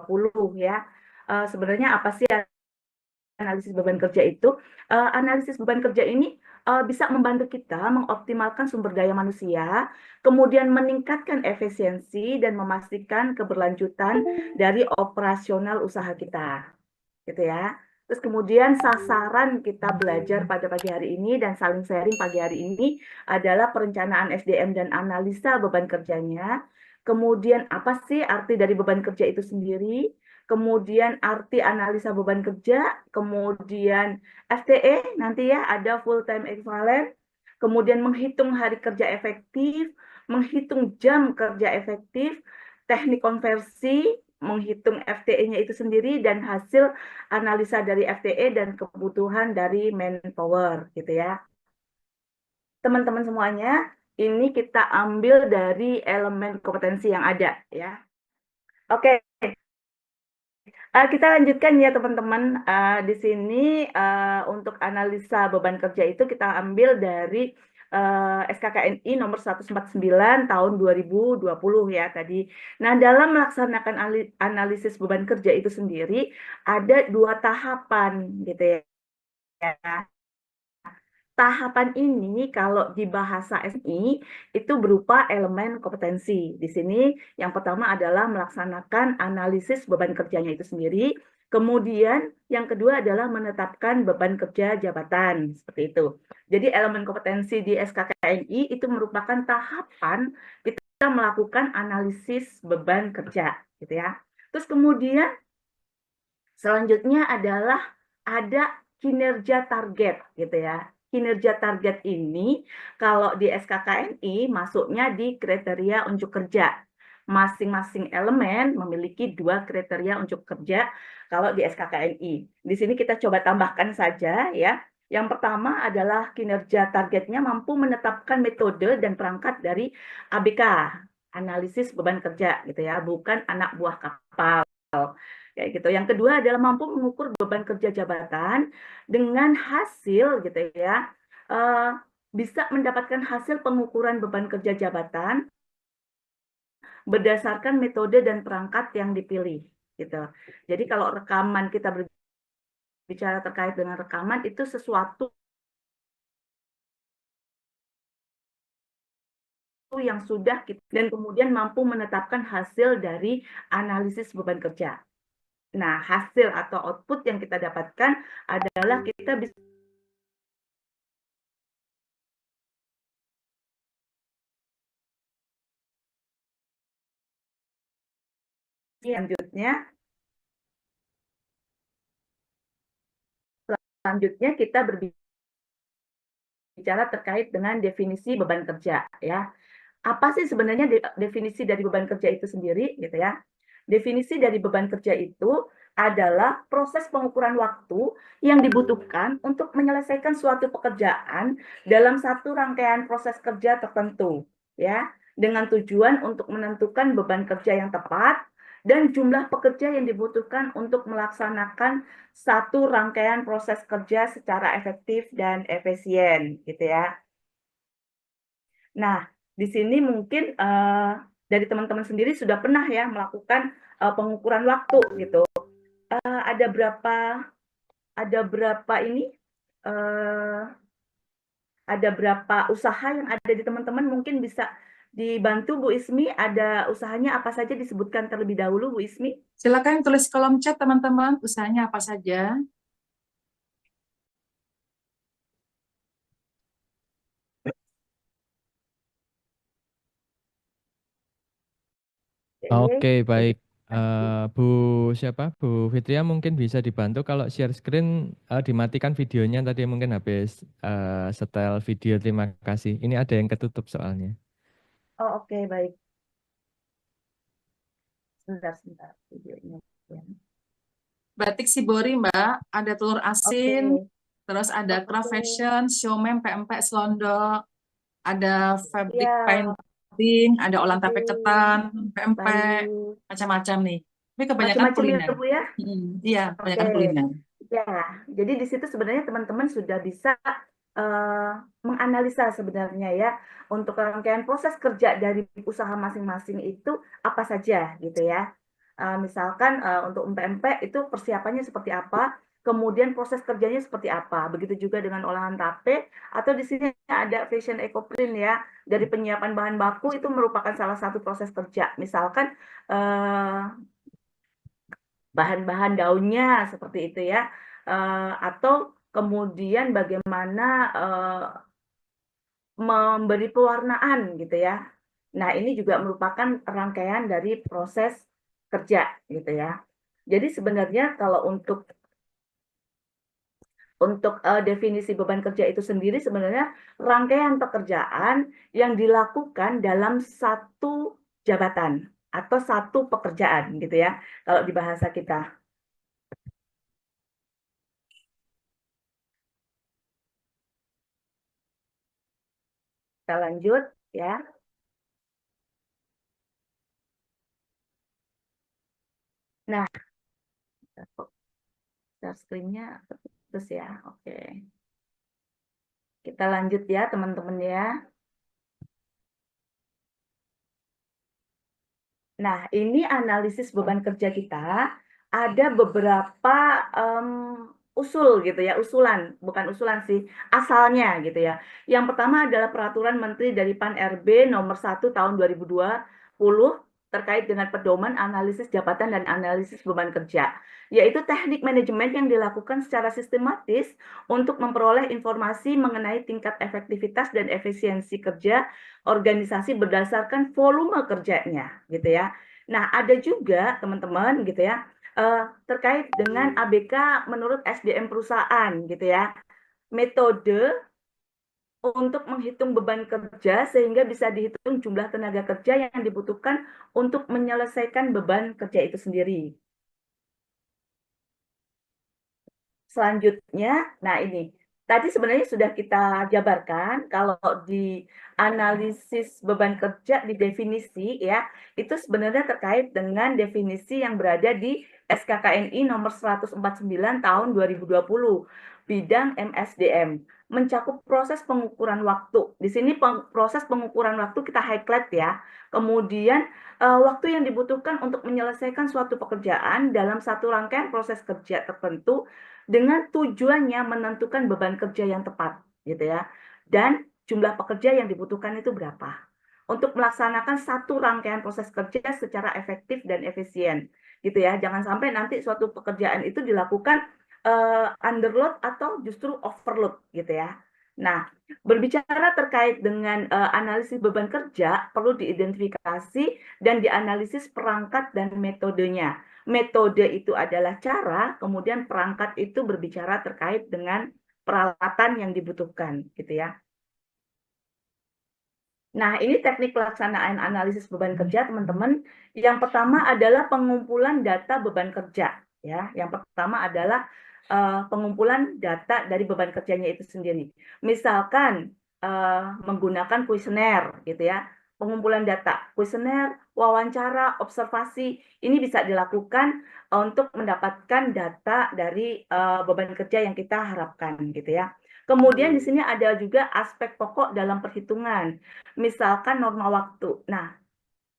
2020 ya. Sebenarnya apa sih analisis beban kerja itu? Analisis beban kerja ini bisa membantu kita mengoptimalkan sumber daya manusia, kemudian meningkatkan efisiensi dan memastikan keberlanjutan dari operasional usaha kita, gitu ya. Terus kemudian sasaran kita belajar pada pagi hari ini dan saling sharing pagi hari ini adalah perencanaan SDM dan analisa beban kerjanya. Kemudian apa sih arti dari beban kerja itu sendiri? Kemudian arti analisa beban kerja, kemudian FTE nanti ya ada full time equivalent, kemudian menghitung hari kerja efektif, menghitung jam kerja efektif, teknik konversi, menghitung FTE-nya itu sendiri dan hasil analisa dari FTE dan kebutuhan dari manpower gitu ya. Teman-teman semuanya, ini kita ambil dari elemen kompetensi yang ada ya. Oke, kita lanjutkan ya teman-teman. Di sini untuk analisa beban kerja itu kita ambil dari SKKNI nomor 149 tahun 2020 ya tadi. Nah, dalam melaksanakan analisis beban kerja itu sendiri ada dua tahapan gitu ya. Tahapan ini kalau di bahasa SI itu berupa elemen kompetensi. Di sini yang pertama adalah melaksanakan analisis beban kerjanya itu sendiri. Kemudian yang kedua adalah menetapkan beban kerja jabatan. Seperti itu. Jadi elemen kompetensi di SKKNI itu merupakan tahapan kita melakukan analisis beban kerja. Gitu ya. Terus kemudian selanjutnya adalah ada kinerja target gitu ya. Kinerja target ini kalau di SKKNI masuknya di kriteria unjuk kerja. Masing-masing elemen memiliki dua kriteria unjuk kerja kalau di SKKNI. Di sini kita coba tambahkan saja ya. Yang pertama adalah kinerja targetnya mampu menetapkan metode dan perangkat dari ABK, analisis beban kerja gitu ya, bukan anak buah kapal. Kayak gitu. Yang kedua adalah mampu mengukur beban kerja jabatan dengan hasil gitu ya. Bisa mendapatkan hasil pengukuran beban kerja jabatan berdasarkan metode dan perangkat yang dipilih gitu. Jadi kalau rekaman kita berbicara terkait dengan rekaman itu sesuatu yang sudah dan kemudian mampu menetapkan hasil dari analisis beban kerja. Nah, hasil atau output yang kita dapatkan adalah kita bisa selanjutnya kita berbicara terkait dengan definisi beban kerja ya. Apa sih sebenarnya definisi dari beban kerja itu sendiri gitu ya? Definisi dari beban kerja itu adalah proses pengukuran waktu yang dibutuhkan untuk menyelesaikan suatu pekerjaan dalam satu rangkaian proses kerja tertentu ya, dengan tujuan untuk menentukan beban kerja yang tepat dan jumlah pekerja yang dibutuhkan untuk melaksanakan satu rangkaian proses kerja secara efektif dan efisien gitu ya. Nah, di sini mungkin dari teman-teman sendiri sudah pernah ya melakukan pengukuran waktu gitu. Ada berapa ini ada berapa usaha yang ada di teman-teman mungkin bisa dibantu Bu Ismi, ada usahanya apa saja disebutkan terlebih dahulu Bu Ismi? Silakan tulis kolom chat teman-teman, usahanya apa saja. Oke, Oke, jadi baik. Bu siapa? Bu Fitria mungkin bisa dibantu kalau share screen dimatikan videonya tadi mungkin habis setel video. Terima kasih. Ini ada yang ketutup soalnya. oh oke baik. Sebentar videonya. Ya. Batik Sibori, Mbak, ada telur Oke, asin, terus ada craft oke. fashion, showman, pempek, selondok, ada fabric Ya, painting, ada olahan tape ketan, oke. pempek, Baik. macam-macam nih. Tapi kebanyakan Macam-macam ya kuliner. Bu ya. Iya, Oke, kebanyakan kuliner. ya. Jadi di situ sebenarnya teman-teman sudah bisa eh, menganalisa sebenarnya ya untuk rangkaian proses kerja dari usaha masing-masing itu apa saja gitu ya. Misalkan untuk UMP itu persiapannya seperti apa, kemudian proses kerjanya seperti apa. Begitu juga dengan olahan tape, atau di sini ada fashion ecoprint ya, dari penyiapan bahan baku itu merupakan salah satu proses kerja. Misalkan bahan-bahan daunnya seperti itu ya, atau kemudian bagaimana memberi pewarnaan gitu ya. Nah, ini juga merupakan rangkaian dari proses kerja gitu ya. Jadi sebenarnya kalau untuk definisi beban kerja itu sendiri sebenarnya rangkaian pekerjaan yang dilakukan dalam satu jabatan atau satu pekerjaan gitu ya, kalau di bahasa kita. Kita lanjut ya. Nah, share screen-nya terus ya. Oke. Kita lanjut ya, teman-teman ya. Nah, ini analisis beban kerja kita. Ada beberapa usul gitu ya, usulan, bukan usulan sih, asalnya gitu ya. Yang pertama adalah Peraturan Menteri dari PAN-RB nomor 1 tahun 2020 terkait dengan pedoman analisis jabatan dan analisis beban kerja, yaitu teknik manajemen yang dilakukan secara sistematis untuk memperoleh informasi mengenai tingkat efektivitas dan efisiensi kerja organisasi berdasarkan volume kerjanya gitu ya. Nah, ada juga teman-teman gitu ya, terkait dengan ABK menurut SDM perusahaan gitu ya. Metode untuk menghitung beban kerja sehingga bisa dihitung jumlah tenaga kerja yang dibutuhkan untuk menyelesaikan beban kerja itu sendiri. Selanjutnya, nah ini tadi sebenarnya sudah kita jabarkan kalau di analisis beban kerja di definisi ya, itu sebenarnya terkait dengan definisi yang berada di SKKNI nomor 149 tahun 2020 bidang MSDM, mencakup proses pengukuran waktu. Di sini proses pengukuran waktu kita highlight ya. Kemudian waktu yang dibutuhkan untuk menyelesaikan suatu pekerjaan dalam satu rangkaian proses kerja tertentu dengan tujuannya menentukan beban kerja yang tepat gitu ya, dan jumlah pekerja yang dibutuhkan itu berapa untuk melaksanakan satu rangkaian proses kerja secara efektif dan efisien gitu ya. Jangan sampai nanti suatu pekerjaan itu dilakukan underload atau justru overload gitu ya. Nah, berbicara terkait dengan analisis beban kerja, perlu diidentifikasi dan dianalisis perangkat dan metodenya. Metode itu adalah cara, kemudian perangkat itu berbicara terkait dengan peralatan yang dibutuhkan, gitu ya. Nah, ini teknik pelaksanaan analisis beban kerja, teman-teman. Yang pertama adalah pengumpulan data beban kerja, ya. Yang pertama adalah pengumpulan data dari beban kerjanya itu sendiri. Misalkan menggunakan kuesioner, gitu ya. Pengumpulan data, kuesioner, wawancara, observasi, ini bisa dilakukan untuk mendapatkan data dari beban kerja yang kita harapkan, gitu ya. Kemudian di sini ada juga aspek pokok dalam perhitungan, misalkan norma waktu. Nah,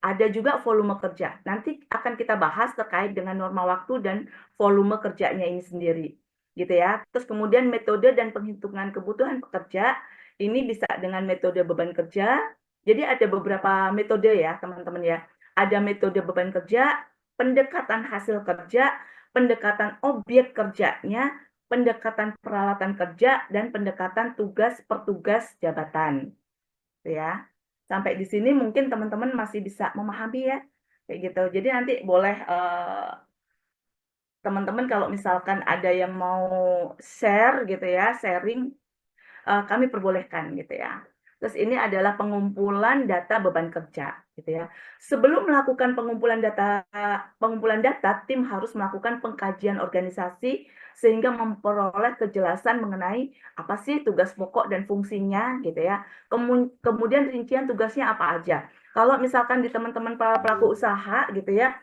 ada juga volume kerja. Nanti akan kita bahas terkait dengan norma waktu dan volume kerjanya ini sendiri, gitu ya. Terus kemudian metode dan penghitungan kebutuhan pekerja, ini bisa dengan metode beban kerja. Jadi ada beberapa metode ya, teman-teman ya. Ada metode beban kerja, pendekatan hasil kerja, pendekatan objek kerjanya, pendekatan peralatan kerja, dan pendekatan tugas per tugas jabatan. Ya. Sampai di sini mungkin teman-teman masih bisa memahami ya, kayak gitu. Jadi nanti boleh teman-teman kalau misalkan ada yang mau share gitu ya, sharing, kami perbolehkan gitu ya. Terus ini adalah pengumpulan data beban kerja gitu ya. Sebelum melakukan pengumpulan data, tim harus melakukan pengkajian organisasi sehingga memperoleh kejelasan mengenai apa sih tugas pokok dan fungsinya gitu ya. Kemudian rincian tugasnya apa aja. Kalau misalkan di teman-teman pelaku usaha gitu ya,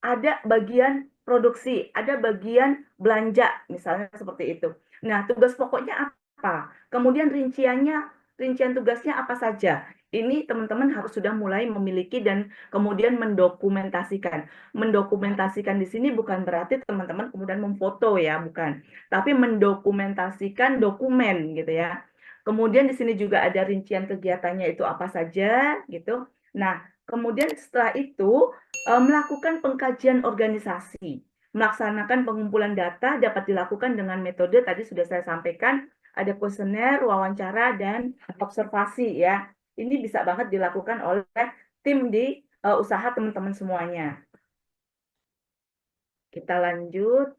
ada bagian produksi, ada bagian belanja misalnya seperti itu. Nah, tugas pokoknya apa? Kemudian rincian tugasnya apa saja? ini teman-teman harus sudah mulai memiliki dan kemudian mendokumentasikan. Mendokumentasikan di sini bukan berarti teman-teman kemudian memfoto ya, bukan. Tapi mendokumentasikan dokumen gitu ya. Kemudian di sini juga ada rincian kegiatannya itu apa saja gitu. Nah, kemudian setelah itu melakukan pengkajian organisasi. Melaksanakan pengumpulan data dapat dilakukan dengan metode tadi sudah saya sampaikan, ada kuesioner, wawancara, dan observasi ya. Ini bisa banget dilakukan oleh tim di usaha teman-teman semuanya. Kita lanjut.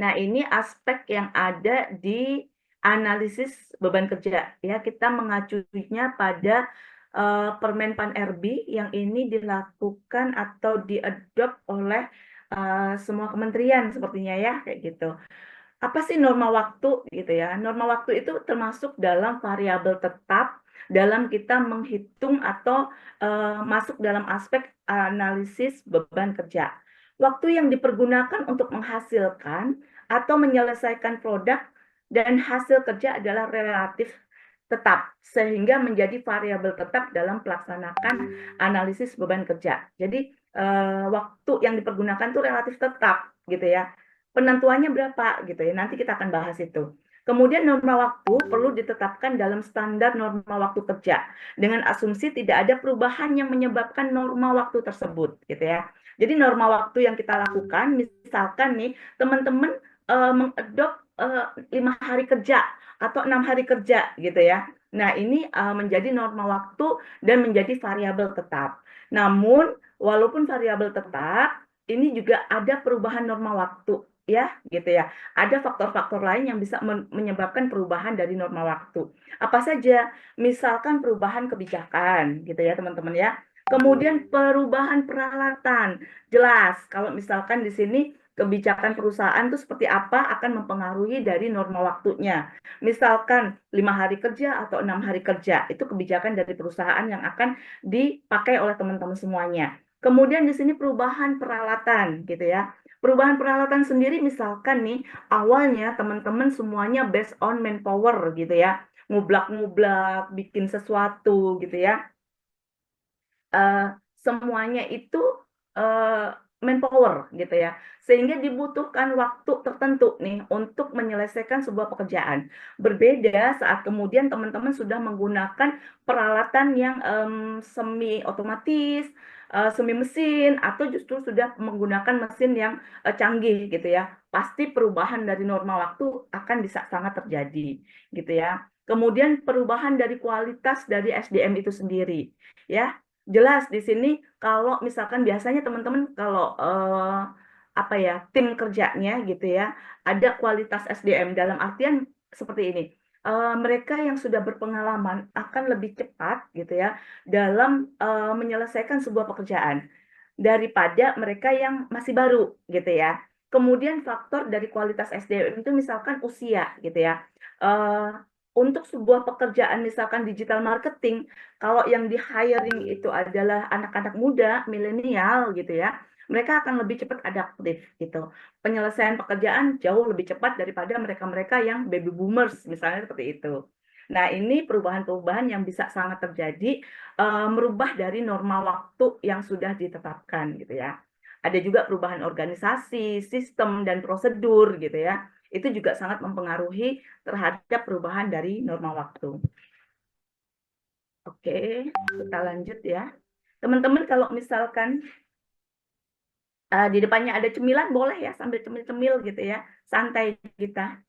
Nah, ini aspek yang ada di analisis beban kerja ya. Kita mengacunya pada Permen Pan RB yang ini dilakukan atau diadopt oleh semua kementerian sepertinya ya, kayak gitu. Apa sih norma waktu gitu ya? Norma waktu itu termasuk dalam variabel tetap dalam kita menghitung atau masuk dalam aspek analisis beban kerja. Waktu yang dipergunakan untuk menghasilkan atau menyelesaikan produk dan hasil kerja adalah relatif tetap, sehingga menjadi variabel tetap dalam pelaksanakan analisis beban kerja. Jadi waktu yang dipergunakan itu relatif tetap gitu ya. Penentuannya berapa gitu ya, nanti kita akan bahas itu. Kemudian norma waktu perlu ditetapkan dalam standar norma waktu kerja dengan asumsi tidak ada perubahan yang menyebabkan norma waktu tersebut gitu ya. Jadi norma waktu yang kita lakukan, misalkan nih teman-teman mengadop 5 hari kerja atau 6 hari kerja gitu ya. Nah, ini menjadi norma waktu dan menjadi variabel tetap. Namun, walaupun variabel tetap, ini juga ada perubahan norma waktu ya, gitu ya. Ada faktor-faktor lain yang bisa menyebabkan perubahan dari norma waktu. Apa saja? Misalkan perubahan kebijakan, gitu ya, teman-teman ya. Kemudian perubahan peralatan. Jelas, kalau misalkan di sini kebijakan perusahaan itu seperti apa akan mempengaruhi dari norma waktunya. Misalkan 5 hari kerja atau 6 hari kerja, itu kebijakan dari perusahaan yang akan dipakai oleh teman-teman semuanya. Kemudian di sini perubahan peralatan gitu ya. Perubahan peralatan sendiri misalkan nih awalnya teman-teman semuanya based on manpower gitu ya. Ngublak-ngublak, bikin sesuatu gitu ya. Semuanya itu manpower gitu ya, sehingga dibutuhkan waktu tertentu nih untuk menyelesaikan sebuah pekerjaan. Berbeda saat kemudian teman-teman sudah menggunakan peralatan yang semi otomatis, semi mesin, atau justru sudah menggunakan mesin yang canggih gitu ya. Pasti perubahan dari norma waktu akan bisa sangat terjadi gitu ya. Kemudian perubahan dari kualitas dari SDM itu sendiri ya. Jelas di sini kalau misalkan biasanya teman-teman kalau apa ya tim kerjanya gitu ya ada kualitas SDM dalam artian seperti ini. Mereka yang sudah berpengalaman akan lebih cepat gitu ya dalam menyelesaikan sebuah pekerjaan daripada mereka yang masih baru gitu ya. Kemudian faktor dari kualitas SDM itu misalkan usia gitu ya. Untuk sebuah pekerjaan misalkan digital marketing, kalau yang di hiring itu adalah anak-anak muda, milenial gitu ya, mereka akan lebih cepat adaptif gitu. Penyelesaian pekerjaan jauh lebih cepat daripada mereka-mereka yang baby boomers misalnya seperti itu. Nah, ini perubahan-perubahan yang bisa sangat terjadi merubah dari norma waktu yang sudah ditetapkan gitu ya. Ada juga perubahan organisasi, sistem dan prosedur gitu ya. Itu juga sangat mempengaruhi terhadap perubahan dari norma waktu. Oke, kita lanjut ya. Teman-teman kalau misalkan di depannya ada cemilan boleh ya sambil cemil-cemil gitu ya. Santai kita.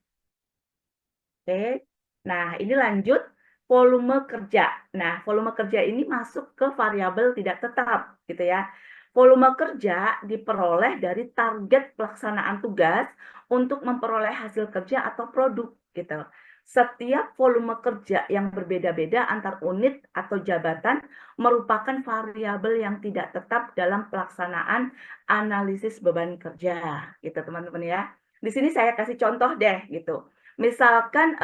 Oke. Nah, ini lanjut volume kerja. Nah, volume kerja ini masuk ke variabel tidak tetap gitu ya. Volume kerja diperoleh dari target pelaksanaan tugas untuk memperoleh hasil kerja atau produk gitu. Setiap volume kerja yang berbeda-beda antar unit atau jabatan merupakan variabel yang tidak tetap dalam pelaksanaan analisis beban kerja gitu teman-teman ya. Di sini saya kasih contoh deh gitu. Misalkan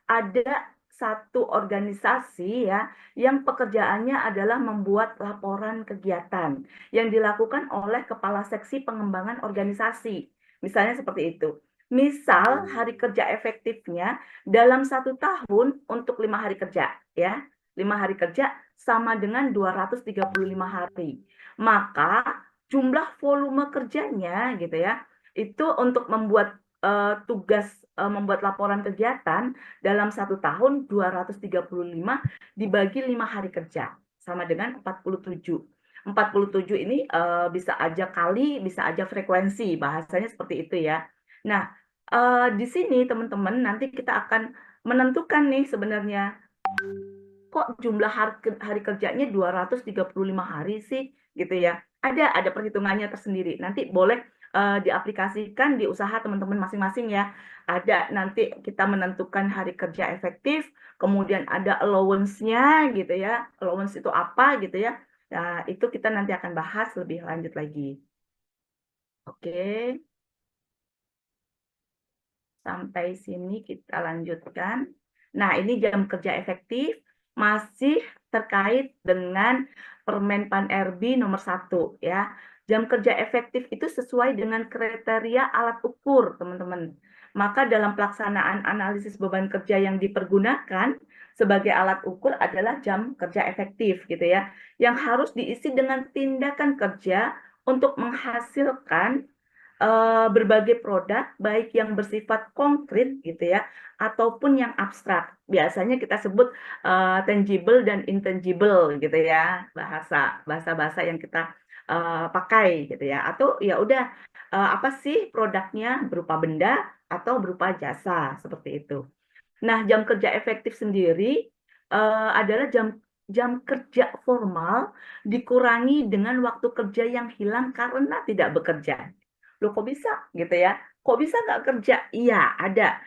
ada satu organisasi ya yang pekerjaannya adalah membuat laporan kegiatan yang dilakukan oleh kepala seksi pengembangan organisasi. Misalnya seperti itu. Misal hari kerja efektifnya dalam 1 tahun untuk 5 hari kerja, ya. 5 hari kerja sama dengan 235 hari. Maka jumlah volume kerjanya gitu ya, itu untuk membuat tugas membuat laporan kegiatan dalam 1 tahun 235 dibagi 5 hari kerja sama dengan 47. 47 ini bisa aja kali, bisa aja frekuensi, bahasanya seperti itu ya. Nah, di sini teman-teman nanti kita akan menentukan nih sebenarnya kok jumlah hari kerjanya 235 hari sih gitu ya. Ada perhitungannya tersendiri. Nanti boleh diaplikasikan di usaha teman-teman masing-masing ya. Ada nanti kita menentukan hari kerja efektif, kemudian ada allowance-nya gitu ya. Allowance itu apa gitu ya. Nah, itu kita nanti akan bahas lebih lanjut lagi. Oke, sampai sini kita lanjutkan. Nah, ini jam kerja efektif masih terkait dengan Permen Pan-RB nomor 1 ya. Jam kerja efektif itu sesuai dengan kriteria alat ukur, teman-teman. Maka dalam pelaksanaan analisis beban kerja yang dipergunakan sebagai alat ukur adalah jam kerja efektif gitu ya, yang harus diisi dengan tindakan kerja untuk menghasilkan berbagai produk baik yang bersifat konkret gitu ya ataupun yang abstrak. Biasanya kita sebut tangible dan intangible gitu ya, bahasa yang kita pakai gitu ya. Atau ya udah apa sih produknya, berupa benda atau berupa jasa seperti itu. Nah, jam kerja efektif sendiri adalah jam jam kerja formal dikurangi dengan waktu kerja yang hilang karena tidak bekerja. Loh kok bisa gitu ya? Kok bisa nggak kerja? Iya, ada.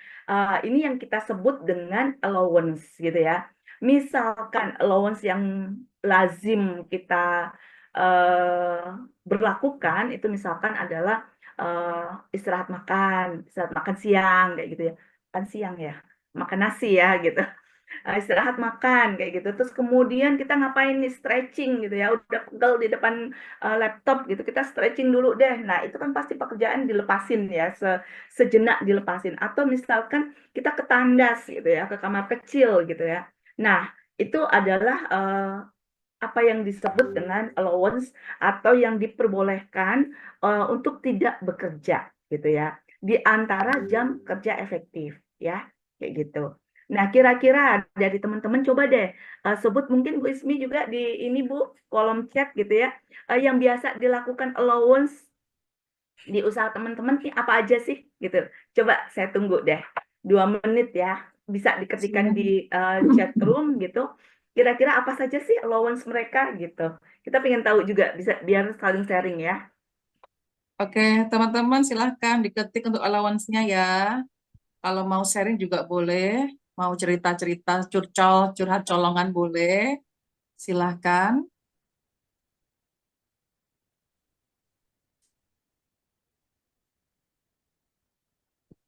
Ini yang kita sebut dengan allowance gitu ya. Misalkan allowance yang lazim kita eh, berlakukan itu misalkan adalah istirahat makan siang kayak gitu ya. Kan siang ya, makan nasi ya gitu. Istirahat makan kayak gitu. Terus kemudian kita ngapain nih stretching gitu ya. Udah pegel di depan laptop gitu, kita stretching dulu deh. Nah, itu kan pasti pekerjaan dilepasin ya, sejenak dilepasin. Atau misalkan kita ke tandas gitu ya, ke kamar kecil gitu ya. Nah, itu adalah apa yang disebut dengan allowance atau yang diperbolehkan untuk tidak bekerja gitu ya di antara jam kerja efektif ya kayak gitu. Nah, kira-kira dari teman-teman coba deh sebut mungkin Bu Ismi juga di ini Bu kolom chat gitu ya yang biasa dilakukan allowance di usaha teman-teman nih apa aja sih gitu. Coba saya tunggu deh 2 menit ya bisa diketikkan di chat room gitu. Kira-kira apa saja sih allowance mereka gitu. Kita pengen tahu juga bisa biar saling sharing ya. Oke, teman-teman silahkan diketik untuk allowance-nya ya. Kalau mau sharing juga boleh, mau cerita-cerita curcol, curhat colongan boleh, silahkan.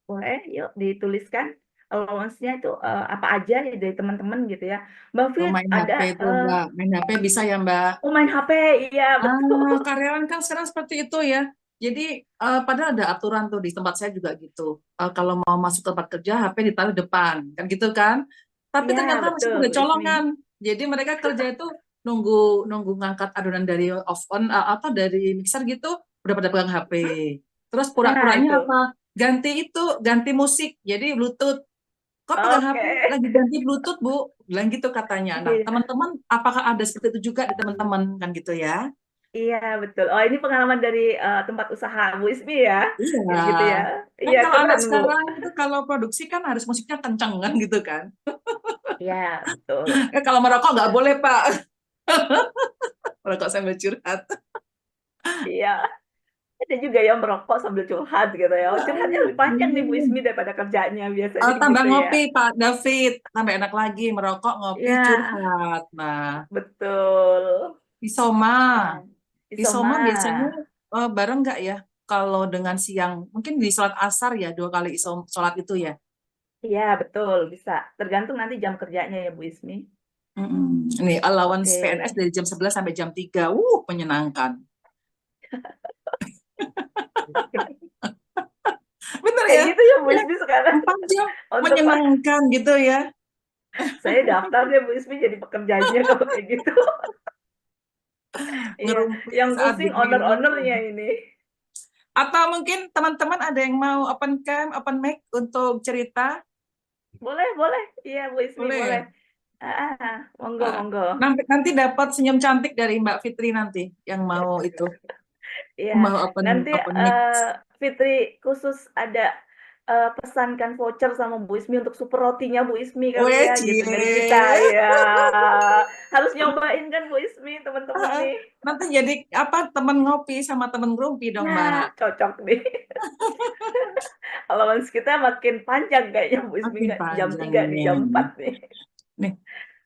Boleh, yuk dituliskan allowance-nya itu apa aja ya dari teman-teman gitu ya. Mbak Tuh Fit main ada HP itu Mbak, main HP bisa ya Mbak. main HP, iya betul. Karyawan kan sekarang seperti itu ya. Jadi padahal ada aturan tuh di tempat saya juga gitu. Kalau mau masuk tempat kerja, HP ditaruh depan, kan gitu kan. Tapi Iya ternyata masih betul ada Bu Ismi. colongan. Jadi mereka kerja itu nunggu nunggu ngangkat adonan dari off on atau dari mixer gitu, udah pada pegang HP. Terus Nah pura-puranya itu. apa? Ganti musik. Jadi Bluetooth. Kok pegang HP Oke. lagi ganti Bluetooth, Bu? Bilang gitu katanya. Nah, Iya. teman-teman, apakah ada seperti itu juga di teman-teman kan gitu ya? Iya betul. Oh ini pengalaman dari tempat usaha Bu Ismi ya, Iya. kayak gitu ya. Kan Iya kalau anak keren Bu. sekarang itu kalau produksi kan harus musiknya kenceng kan gitu kan. Iya betul. Kalau merokok nggak boleh, Pak. Merokok sambil curhat. Iya. Ada juga yang merokok sambil curhat gitu ya. Oh, curhatnya lebih panjang nih Bu Ismi daripada kerjanya biasanya Tambah gitu ya. ngopi, Pak David. Tambah enak lagi. Merokok, ngopi, Iya curhat. Nah, betul. isoma. Nah, Isoma Isoma. biasanya bareng nggak ya? Kalau dengan siang, mungkin di sholat asar ya, 2 kali sholat itu ya. Iya betul bisa. Tergantung nanti jam kerjanya ya Bu Ismi. Ini allowance PNS Oke. dari jam 11 sampai jam 3. Menyenangkan. Bener Kayak ya? gitu ya Bu Ya, Ismi sekarang. 4 jam Untuk menyenangkan gitu ya. saya daftar deh Bu Ismi jadi pekerjanya kalau kayak gitu. Iya, Ngerumpi yang saat pusing diminum. owner-ownernya ini. Atau mungkin teman-teman ada yang mau open cam, open mic untuk cerita? Boleh, boleh. Iya Bu Ismi boleh. Boleh. Monggo, Ah, monggo. nanti dapat senyum cantik dari Mbak Fitri nanti yang mau itu, Iya, mau open nanti open mic. Fitri khusus ada pesankan voucher sama Bu Ismi untuk super rotinya Bu Ismi kali Weh, ya gitu dari kita cie. ya. Harus nyobain kan Bu Ismi teman-teman nih. Nanti jadi apa temen ngopi sama temen ngerumpi dong, Nah, Mbak. cocok nih. Allowance kita makin panjang kayaknya Bu Ismi Makin nggak jam panjang 3 di ini. jam 4 nih. Nih,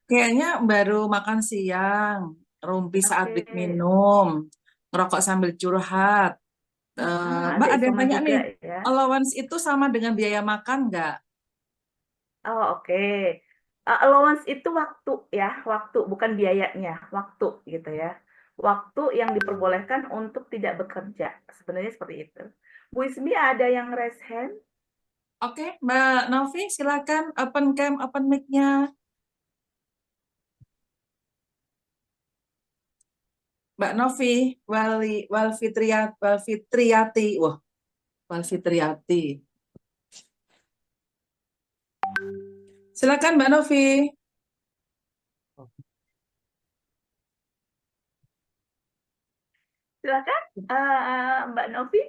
kayaknya baru makan siang, rumpi saat break Oke. minum, ngerokok sambil curhat. Mbak Ada ada yang Isoma tanya juga nih, ya. allowance itu sama dengan biaya makan nggak? Oh, oke. Allowance itu waktu ya, waktu bukan biayanya, waktu gitu ya. Waktu yang diperbolehkan untuk tidak bekerja. Sebenarnya seperti itu. Bu Ismi ada yang raise hand? Oke, Mbak Novi, silakan open cam, open mic-nya. Mbak Novi, Walfitriati, wah, Walfitriati. Silakan Mbak Novi. Silakan, Mbak Novi.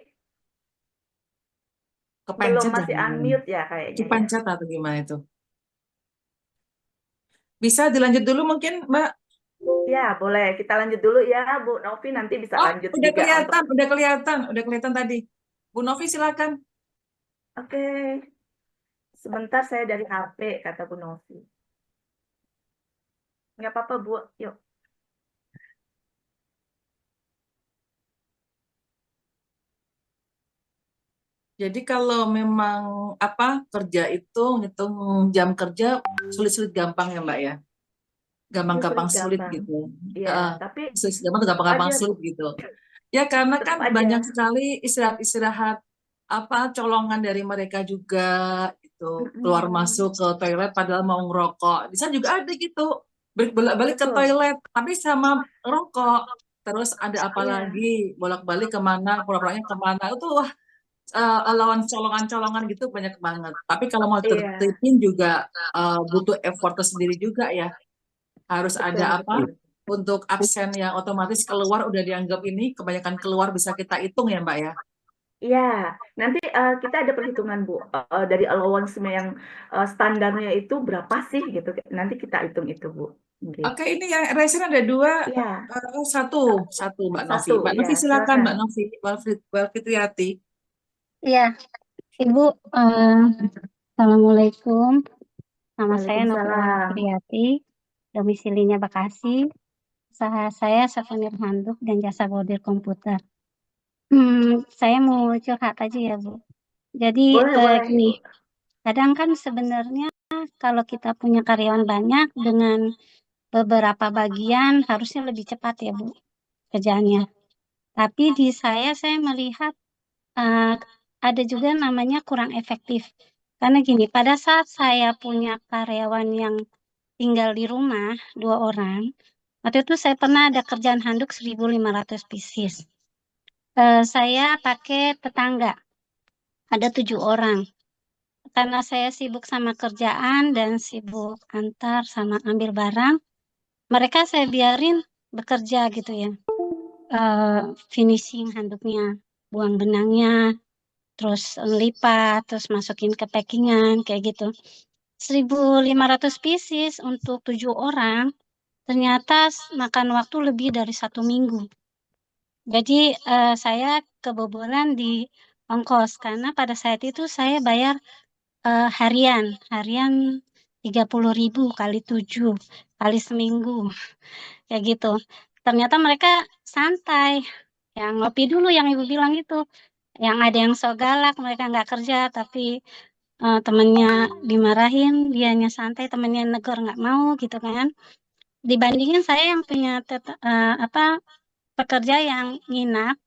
Belum Kepencet masih jangan. unmute ya kayaknya ya. Kepencet atau gimana itu? Bisa dilanjut dulu mungkin, Mbak? Ya, boleh. Kita lanjut dulu ya, Bu Novi. Nanti bisa Oh, lanjut udah juga untuk. kelihatan, udah kelihatan tadi. Bu Novi silakan. Oke, sebentar saya dari HP, kata Bu Novi. Nggak apa-apa, Bu. Yuk. Jadi kalau memang apa kerja itu ngitung jam kerja sulit-sulit gampang ya Mbak ya, gampang-gampang Sulit sulit gampang. gitu. Iya, Heeh, tapi sulit gampang atau tetap gampang-gampang aja, Bu. sulit gitu. Ya karena kan Tetap banyak aja. sekali istirahat-istirahat apa colongan dari mereka juga itu keluar Mm-mm. masuk ke toilet padahal mau ngerokok. Di sana juga ada gitu bolak-balik ke Betul. toilet tapi sama ngerokok. Terus ada apa Iya, lagi bolak-balik kemana pura-puranya kemana itu lawan colongan-colongan gitu banyak banget. Tapi kalau mau iya, tertipin juga butuh effort sendiri juga ya. Harus ada betul, apa? betul. Untuk absen yang otomatis keluar udah dianggap ini kebanyakan keluar bisa kita hitung ya Mbak ya. Iya, nanti kita ada perhitungan Bu. Dari allowance yang standarnya itu berapa sih gitu. Nanti kita hitung itu Bu. Oke, Gitu. ini yang resen ada dua, Iya, satu, satu Mbak Novi. satu Mbak ya, Novi silakan silakan. Mbak Novi, Walfitriati. Iya, Ibu, Assalamualaikum. Nama saya Novia Waalaikumsalam. Fitriati, domisilinya Bekasi. Usaha saya souvenir handuk dan jasa bordir komputer. Saya mau curhat aja ya, Bu. Jadi Boleh, boleh gini, Ibu. kadang kan sebenarnya kalau kita punya karyawan banyak dengan beberapa bagian harusnya lebih cepat ya, Bu, kerjaannya. Tapi di saya melihat eh, ada juga namanya kurang efektif. Karena gini, pada saat saya punya karyawan yang tinggal di rumah, 2 orang, waktu itu saya pernah ada kerjaan handuk 1.500 pieces. Saya pakai tetangga, ada 7 orang. Karena saya sibuk sama kerjaan dan sibuk antar sama ambil barang, mereka saya biarin bekerja gitu ya. Eh, Finishing handuknya, buang benangnya, terus lipat, terus masukin ke packingan, kayak gitu. 1.500 pieces untuk 7 orang, ternyata makan waktu lebih dari 1 minggu. Jadi saya kebobolan di ongkos, karena pada saat itu saya bayar harian, harian 30.000 kali 7, kali seminggu, kayak gitu. Ternyata mereka santai, yang ngopi dulu yang ibu bilang itu, yang ada yang so galak, mereka nggak kerja, tapi temennya dimarahin, dianya santai, temennya negor nggak mau gitu kan. Dibandingin saya yang punya apa pekerja yang nginap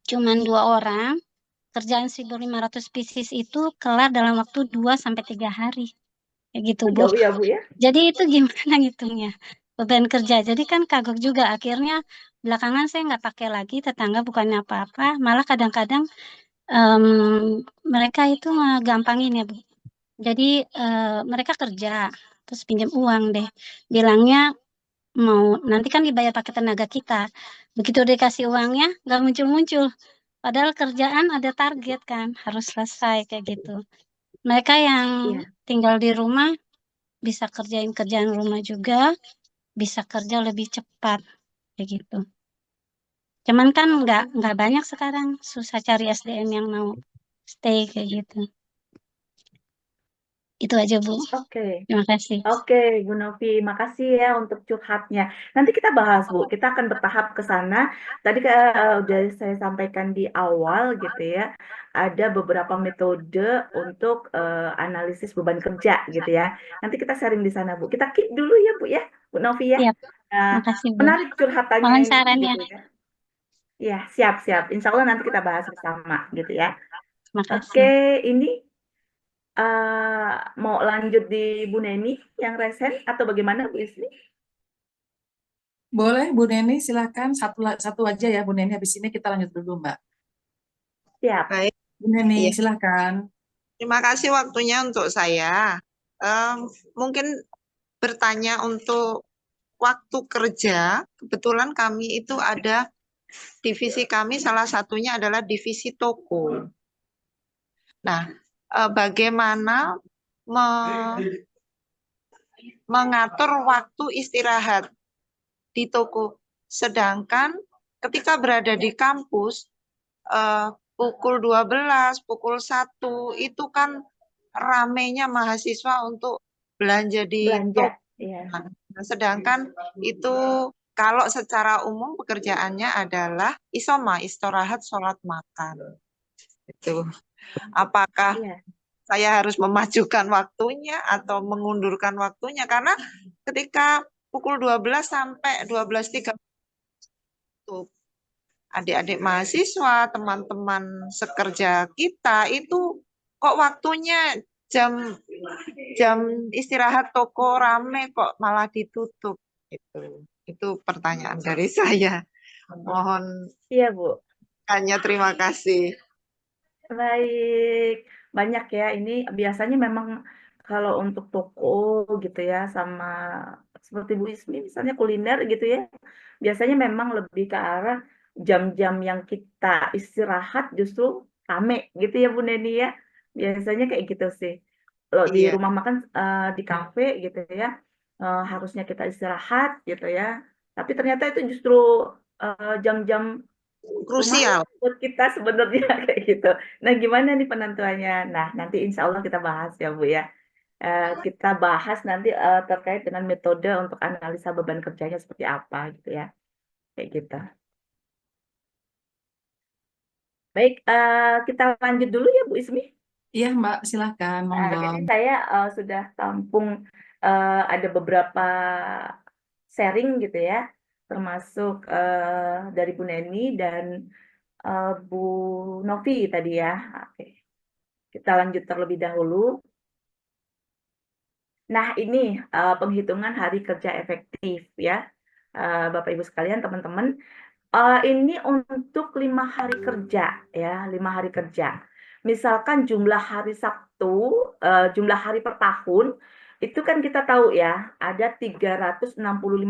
cuman 2 orang, kerjaan 1.500 pieces itu kelar dalam waktu 2-3 hari. Kayak gitu, Oh, Bu. jauh ya Bu ya. Jadi itu gimana ngitungnya? Beban kerja. Jadi kan kagok juga. Akhirnya belakangan saya nggak pakai lagi, tetangga bukannya apa-apa. Malah kadang-kadang mereka itu gampangin ya, Bu. Jadi mereka kerja, terus pinjam uang deh. Bilangnya mau nanti kan dibayar pakai tenaga kita. Begitu dikasih uangnya, nggak muncul-muncul. Padahal kerjaan ada target kan, harus selesai kayak gitu. Mereka yang Iya. tinggal di rumah bisa kerjain kerjaan rumah juga, bisa kerja lebih cepat kayak gitu. Cuman kan nggak banyak sekarang, susah cari SDM yang mau stay kayak gitu. Itu aja, Bu. Oke. Terima kasih. Oke, Bu Novi, makasih ya untuk curhatnya. Nanti kita bahas, Bu. Kita akan bertahap ke sana. Tadi udah saya sampaikan di awal gitu ya. Ada beberapa metode untuk analisis beban kerja gitu ya. Nanti kita sharing di sana, Bu. Kita keep dulu ya, Bu ya, Bu Novi ya. Siap. Nah, Makasih, Bu. menarik curhatannya Mohon ini sarannya. gitu ya. Ya, siap-siap. Insya Allah nanti kita bahas bersama gitu ya. Makasih. Oke, ini mau lanjut di Bu Neni yang resen atau bagaimana Bu Ismi? Boleh, Bu Neni, silakan satu aja ya, Bu Neni. Habis ini kita lanjut dulu, Mbak. Siap. Baik, Bu Neni, iya. silakan. Terima kasih waktunya untuk saya. Mungkin bertanya untuk waktu kerja. Kebetulan kami itu ada divisi kami, salah satunya adalah divisi toko. Nah, bagaimana mengatur waktu istirahat di toko? Sedangkan ketika berada di kampus, pukul 12, pukul 1 itu kan ramenya mahasiswa untuk belanja di Belanja. toko. Iya. Nah, sedangkan itu kalau secara umum pekerjaannya adalah isoma, istirahat, sholat, makan. Itu. Apakah Iya. saya harus memajukan waktunya atau mengundurkan waktunya? Karena ketika pukul 12 sampai 12.30 adik-adik mahasiswa, teman-teman sekerja kita itu kok waktunya jam istirahat toko rame kok malah ditutup. Itu pertanyaan dari saya. Mohon Iya, Bu. hanya terima kasih. Baik. Banyak ya. Ini biasanya memang kalau untuk toko gitu ya, sama seperti Bu Ismi misalnya kuliner gitu ya, biasanya memang lebih ke arah jam-jam yang kita istirahat justru rame gitu ya Bu Neni ya. Biasanya kayak gitu sih. Kalau di Iya, rumah makan di kafe gitu ya, harusnya kita istirahat gitu ya. Tapi ternyata itu justru jam-jam krusial. lumayan buat kita sebenarnya kayak gitu. Nah, gimana nih penentuannya? Nah, nanti insya Allah kita bahas ya, Bu ya. Kita bahas nanti terkait dengan metode untuk analisa beban kerjanya seperti apa gitu ya. Kayak gitu. Baik, kita lanjut dulu ya, Bu Ismi. Iya, Mbak, silakan, monggo. Jadi saya sudah tampung ada beberapa sharing gitu ya, termasuk dari Bu Neni dan Bu Novi tadi ya. Oke. Kita lanjut terlebih dahulu. Nah, ini penghitungan hari kerja efektif ya, Bapak Ibu sekalian, teman-teman. Ini untuk 5 hari kerja ya, 5 hari kerja. Misalkan jumlah hari Sabtu, jumlah hari per tahun, itu kan kita tahu ya, ada 365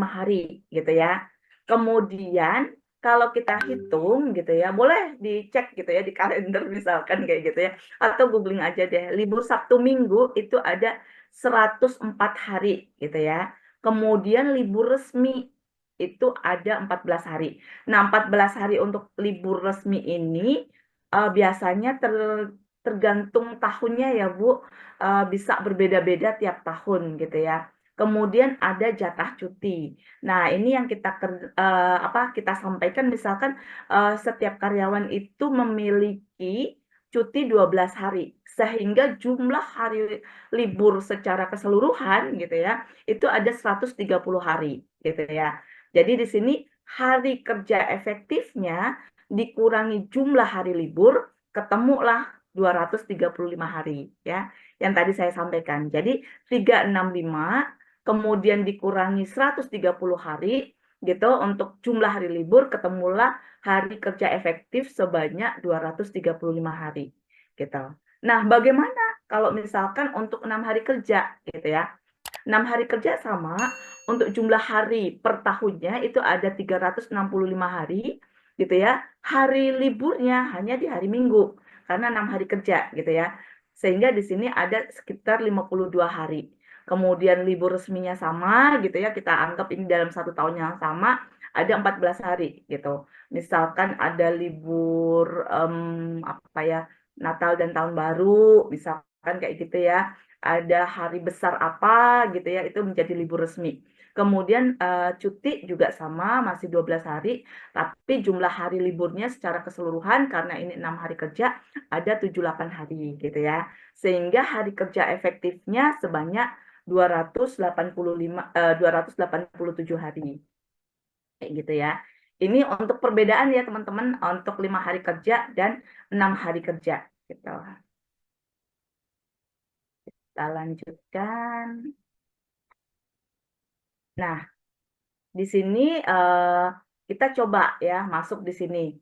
hari gitu ya. Kemudian kalau kita hitung gitu ya, boleh dicek gitu ya di kalender misalkan kayak gitu ya, atau googling aja deh, libur Sabtu Minggu itu ada 104 hari gitu ya. Kemudian libur resmi itu ada 14 hari. Nah, 14 hari untuk libur resmi ini biasanya tergantung tahunnya ya, Bu. Bisa berbeda-beda tiap tahun gitu ya. Kemudian ada jatah cuti. Nah, ini yang kita sampaikan misalkan setiap karyawan itu memiliki cuti 12 hari sehingga jumlah hari libur secara keseluruhan gitu ya, itu ada 130 hari gitu ya. Jadi di sini hari kerja efektifnya dikurangi jumlah hari libur ketemulah 235 hari ya, yang tadi saya sampaikan. Jadi 365 kemudian dikurangi 130 hari gitu untuk jumlah hari libur, ketemulah hari kerja efektif sebanyak 235 hari gitu. Nah, bagaimana kalau misalkan untuk 6 hari kerja gitu ya? 6 hari kerja sama, untuk jumlah hari per tahunnya itu ada 365 hari gitu ya. Hari liburnya hanya di hari Minggu karena 6 hari kerja gitu ya. Sehingga di sini ada sekitar 52 hari. Kemudian libur resminya sama gitu ya, kita anggap ini dalam 1 tahun yang sama ada 14 hari gitu. Misalkan ada libur apa ya, Natal dan Tahun Baru, misalkan kayak gitu ya. Ada hari besar apa gitu ya, itu menjadi libur resmi. Kemudian cuti juga sama, masih 12 hari, tapi jumlah hari liburnya secara keseluruhan karena ini 6 hari kerja ada 78 hari gitu ya. Sehingga hari kerja efektifnya sebanyak 287 hari. Kayak gitu ya. Ini untuk perbedaan ya teman-teman untuk 5 hari kerja dan 6 hari kerja gitu. Kita lanjutkan. Nah, di sini kita coba ya masuk di sini.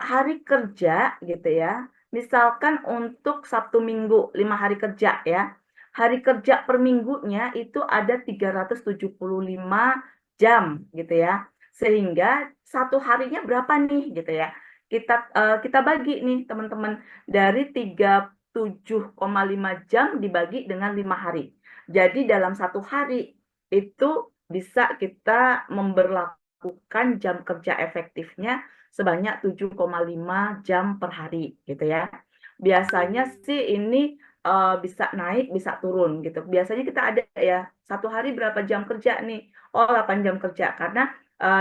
Hari kerja gitu ya. Misalkan untuk Sabtu Minggu 5 hari kerja ya. Hari kerja per minggunya itu ada 375 jam gitu ya. Sehingga satu harinya berapa nih gitu ya. Kita bagi nih teman-teman dari 37,5 jam dibagi dengan 5 hari. Jadi dalam satu hari itu bisa kita memberlakukan jam kerja efektifnya sebanyak 7,5 jam per hari gitu ya. Biasanya sih ini bisa naik, bisa turun gitu. Biasanya kita ada ya, satu hari berapa jam kerja nih? Oh, 8 jam kerja karena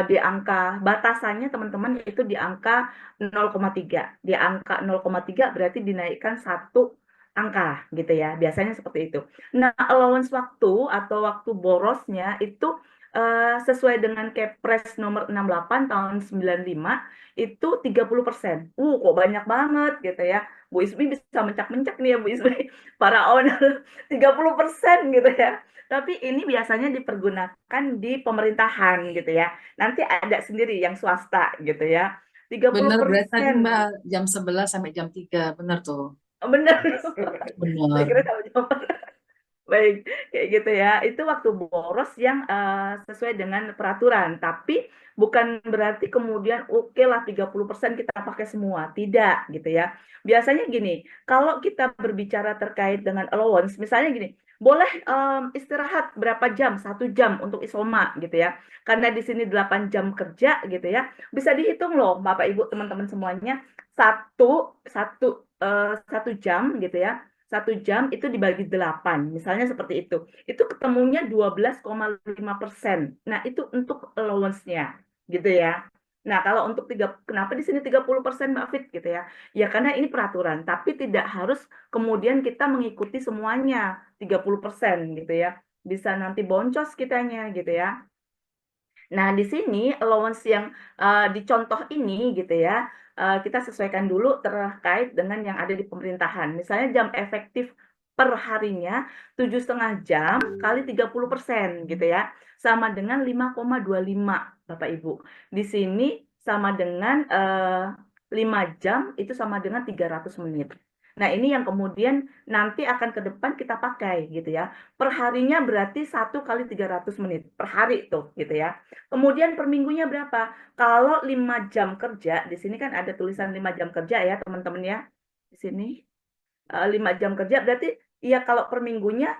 di angka batasannya teman-teman itu di angka 0,3. Di angka 0,3 berarti dinaikkan satu angka gitu ya. Biasanya seperti itu. Nah, allowance waktu atau waktu borosnya itu sesuai dengan Kepres nomor 68 tahun 95 itu 30%. Kok banyak banget gitu ya. Bu Ismi bisa mencak-mencak nih ya Bu Ismi. Para owner 30% gitu ya. Tapi ini biasanya dipergunakan di pemerintahan gitu ya. Nanti ada sendiri yang swasta gitu ya. Bener, berarti tadi 30%. Mbak jam 11 sampai jam 3, bener tuh. Benar. Saya Bener. kira sama jam. Baik, kayak gitu ya. Itu waktu boros yang sesuai dengan peraturan. Tapi bukan berarti kemudian oke lah 30% kita pakai semua. Tidak gitu ya. Biasanya gini, kalau kita berbicara terkait dengan allowance, misalnya gini, boleh istirahat berapa jam? 1 jam untuk isoma gitu ya. Karena di sini 8 jam kerja gitu ya. Bisa dihitung loh Bapak Ibu teman-teman semuanya. Satu jam gitu ya. 1 jam itu dibagi 8, misalnya seperti itu ketemunya 12,5%. Nah, itu untuk allowance-nya, gitu ya. Nah, kalau untuk kenapa di sini 30% Mbak Fit gitu ya? Ya karena ini peraturan, tapi tidak harus kemudian kita mengikuti semuanya 30% gitu ya. Bisa nanti boncos kitanya gitu ya. Nah, di sini allowance yang di contoh ini gitu ya, kita sesuaikan dulu terkait dengan yang ada di pemerintahan. Misalnya jam efektif per harinya 7,5 jam kali 30% gitu ya, sama dengan 5,25 Bapak Ibu. Di sini sama dengan 5 jam itu sama dengan 300 menit. Nah, ini yang kemudian nanti akan ke depan kita pakai gitu ya. Per harinya berarti 1 kali 300 menit per hari tuh gitu ya. Kemudian per minggunya berapa? Kalau 5 jam kerja, di sini kan ada tulisan 5 jam kerja ya teman-teman ya. Di sini 5 jam kerja berarti ya kalau per minggunya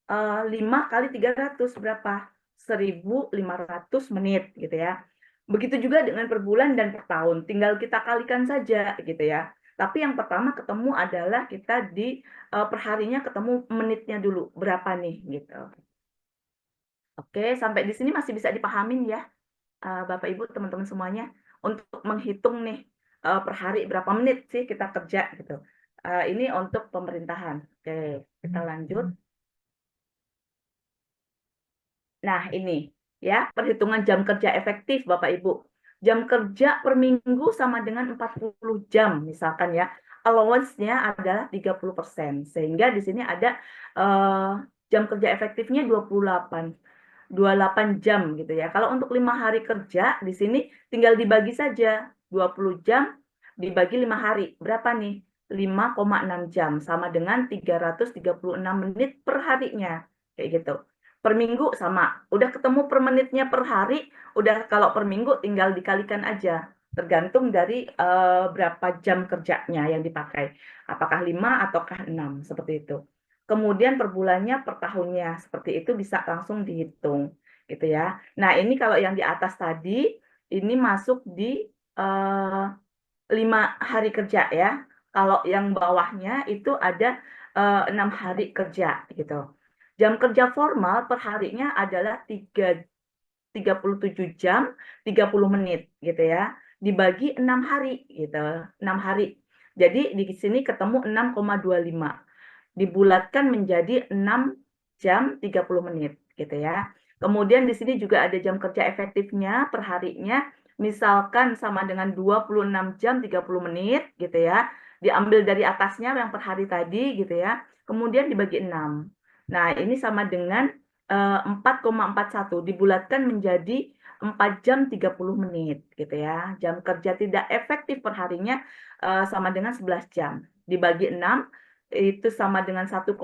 5 kali 300 berapa? 1.500 menit gitu ya. Begitu juga dengan per bulan dan per tahun. Tinggal kita kalikan saja gitu ya. Tapi yang pertama ketemu adalah kita di perharinya ketemu menitnya dulu. Berapa nih gitu. Oke, sampai di sini masih bisa dipahamin ya. Bapak Ibu teman-teman semuanya untuk menghitung nih per hari berapa menit sih kita kerja gitu. Ini untuk pemerintahan. Oke, kita lanjut. Nah, ini ya perhitungan jam kerja efektif Bapak Ibu. Jam kerja per minggu sama dengan 40 jam misalkan ya. allowance-nya adalah 30%. Sehingga di sini ada jam kerja efektifnya 28 jam gitu ya. Kalau untuk 5 hari kerja di sini tinggal dibagi saja 20 jam dibagi 5 hari. Berapa nih? 5,6 jam sama dengan 336 menit per harinya. Kayak gitu. Per minggu sama. Udah ketemu per menitnya per hari, udah kalau per minggu tinggal dikalikan aja. Tergantung dari berapa jam kerjanya yang dipakai. Apakah 5 ataukah 6 seperti itu. Kemudian per bulannya, per tahunnya, seperti itu bisa langsung dihitung, gitu ya. Nah, ini kalau yang di atas tadi, ini masuk di 5 hari kerja ya. Kalau yang bawahnya itu ada 6 hari kerja, gitu. Jam kerja formal per harinya adalah 37 jam 30 menit, gitu ya. Dibagi 6 hari, gitu. 6 hari. Jadi di sini ketemu 6,25 dibulatkan menjadi 6 jam 30 menit gitu ya. Kemudian di sini juga ada jam kerja efektifnya per harinya, misalkan sama dengan 26 jam 30 menit gitu ya. Diambil dari atasnya yang per hari tadi gitu ya. Kemudian dibagi 6. Nah, ini sama dengan 4,41 dibulatkan menjadi 4 jam 30 menit gitu ya. Jam kerja tidak efektif per harinya sama dengan 11 jam. Dibagi 6 itu sama dengan 1,83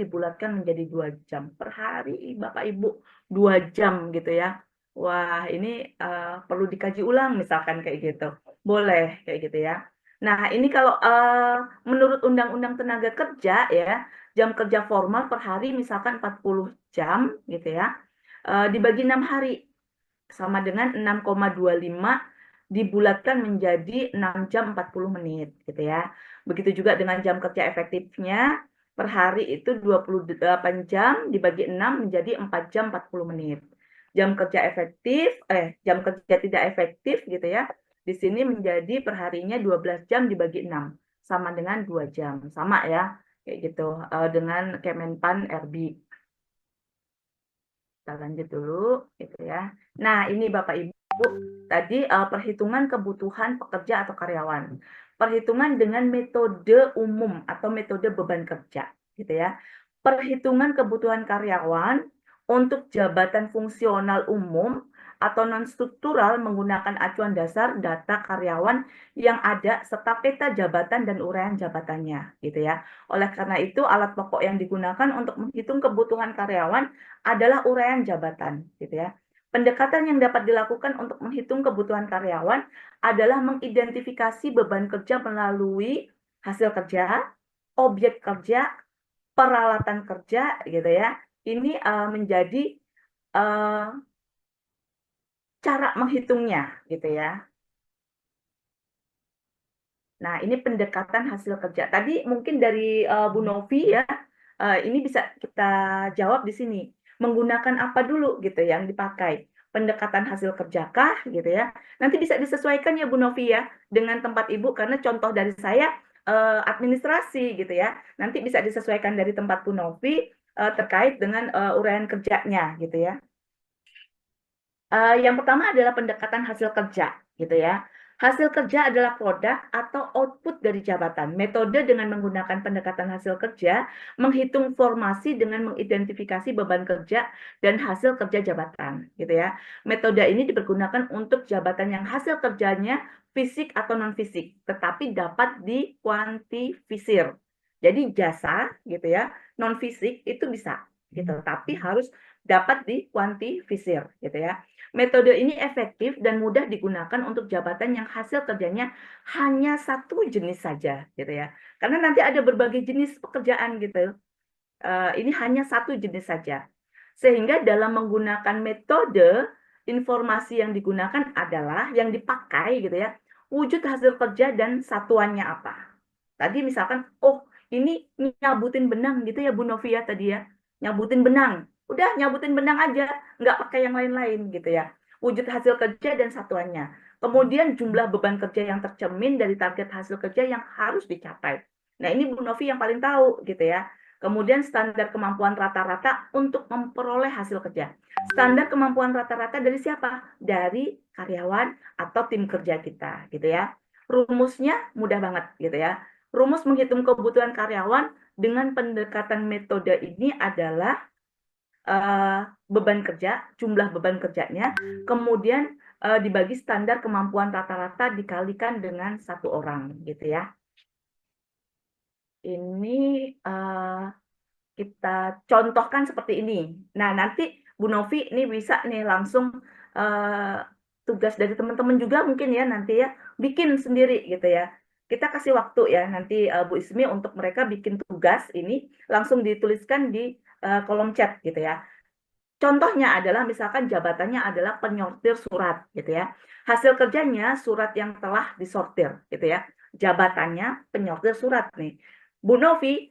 dibulatkan menjadi 2 jam per hari, Bapak Ibu, 2 jam gitu ya. Wah, ini perlu dikaji ulang misalkan kayak gitu. Boleh kayak gitu ya. Nah, ini kalau menurut Undang-Undang Tenaga Kerja ya, jam kerja formal per hari misalkan 40 jam gitu ya. Dibagi 6 hari sama dengan 6,25 dibulatkan menjadi 6 jam 40 menit gitu ya. Begitu juga dengan jam kerja efektifnya per hari itu 28 jam dibagi 6 menjadi 4 jam 40 menit. Jam kerja jam kerja tidak efektif gitu ya. Di sini menjadi perharinya 12 jam dibagi 6 sama dengan 2 jam. Sama ya kayak gitu dengan Kemenpan RB. Kita lanjut dulu gitu ya. Nah, ini Bapak Ibu tadi perhitungan kebutuhan pekerja atau karyawan. Perhitungan dengan metode umum atau metode beban kerja gitu ya. Perhitungan kebutuhan karyawan untuk jabatan fungsional umum atau non-struktural menggunakan acuan dasar data karyawan yang ada serta peta jabatan dan uraian jabatannya gitu ya. Oleh karena itu alat pokok yang digunakan untuk menghitung kebutuhan karyawan adalah uraian jabatan gitu ya. Pendekatan yang dapat dilakukan untuk menghitung kebutuhan karyawan adalah mengidentifikasi beban kerja melalui hasil kerja, objek kerja, peralatan kerja gitu ya. Ini menjadi cara menghitungnya gitu ya. Nah, ini pendekatan hasil kerja. Tadi mungkin dari Bu Novi ya, ini bisa kita jawab di sini. Menggunakan apa dulu gitu yang dipakai? Pendekatan hasil kerjakah gitu ya. Nanti bisa disesuaikan ya Bu Novi ya dengan tempat Ibu karena contoh dari saya administrasi gitu ya. Nanti bisa disesuaikan dari tempat Bu Novi terkait dengan uraian kerjanya gitu ya. Yang pertama adalah pendekatan hasil kerja, gitu ya. Hasil kerja adalah produk atau output dari jabatan. Metode dengan menggunakan pendekatan hasil kerja, menghitung formasi dengan mengidentifikasi beban kerja dan hasil kerja jabatan, gitu ya. Metode ini dipergunakan untuk jabatan yang hasil kerjanya fisik atau non-fisik, tetapi dapat dikuantifisir. Jadi jasa, gitu ya, non-fisik itu bisa, gitu, tapi harus dapat dikuantifisir, gitu ya. Metode ini efektif dan mudah digunakan untuk jabatan yang hasil kerjanya hanya satu jenis saja, gitu ya. Karena nanti ada berbagai jenis pekerjaan gitu. Ini hanya satu jenis saja. Sehingga dalam menggunakan metode, informasi yang digunakan adalah yang dipakai gitu ya, wujud hasil kerja dan satuannya apa. Tadi misalkan, oh ini nyabutin benang gitu ya Bu Novia tadi ya, nyabutin benang. Udah nyabutin benang aja, nggak pakai yang lain-lain gitu ya. Wujud hasil kerja dan satuannya. Kemudian jumlah beban kerja yang tercermin dari target hasil kerja yang harus dicapai. Nah ini Bu Novi yang paling tahu gitu ya. Kemudian standar kemampuan rata-rata untuk memperoleh hasil kerja. Standar kemampuan rata-rata dari siapa? Dari karyawan atau tim kerja kita gitu ya. Rumusnya mudah banget gitu ya. Rumus menghitung kebutuhan karyawan dengan pendekatan metode ini adalah beban kerja, jumlah beban kerjanya, kemudian dibagi standar kemampuan rata-rata dikalikan dengan 1 orang gitu ya. Ini kita contohkan seperti ini. Nah, nanti Bu Novi ini bisa nih langsung tugas dari teman-teman juga mungkin ya nanti ya bikin sendiri gitu ya. Kita kasih waktu ya nanti Bu Ismi untuk mereka bikin tugas ini langsung dituliskan di kolom chat gitu ya. Contohnya adalah misalkan jabatannya adalah penyortir surat gitu ya. Hasil kerjanya surat yang telah disortir gitu ya. Jabatannya penyortir surat nih. Bu Novi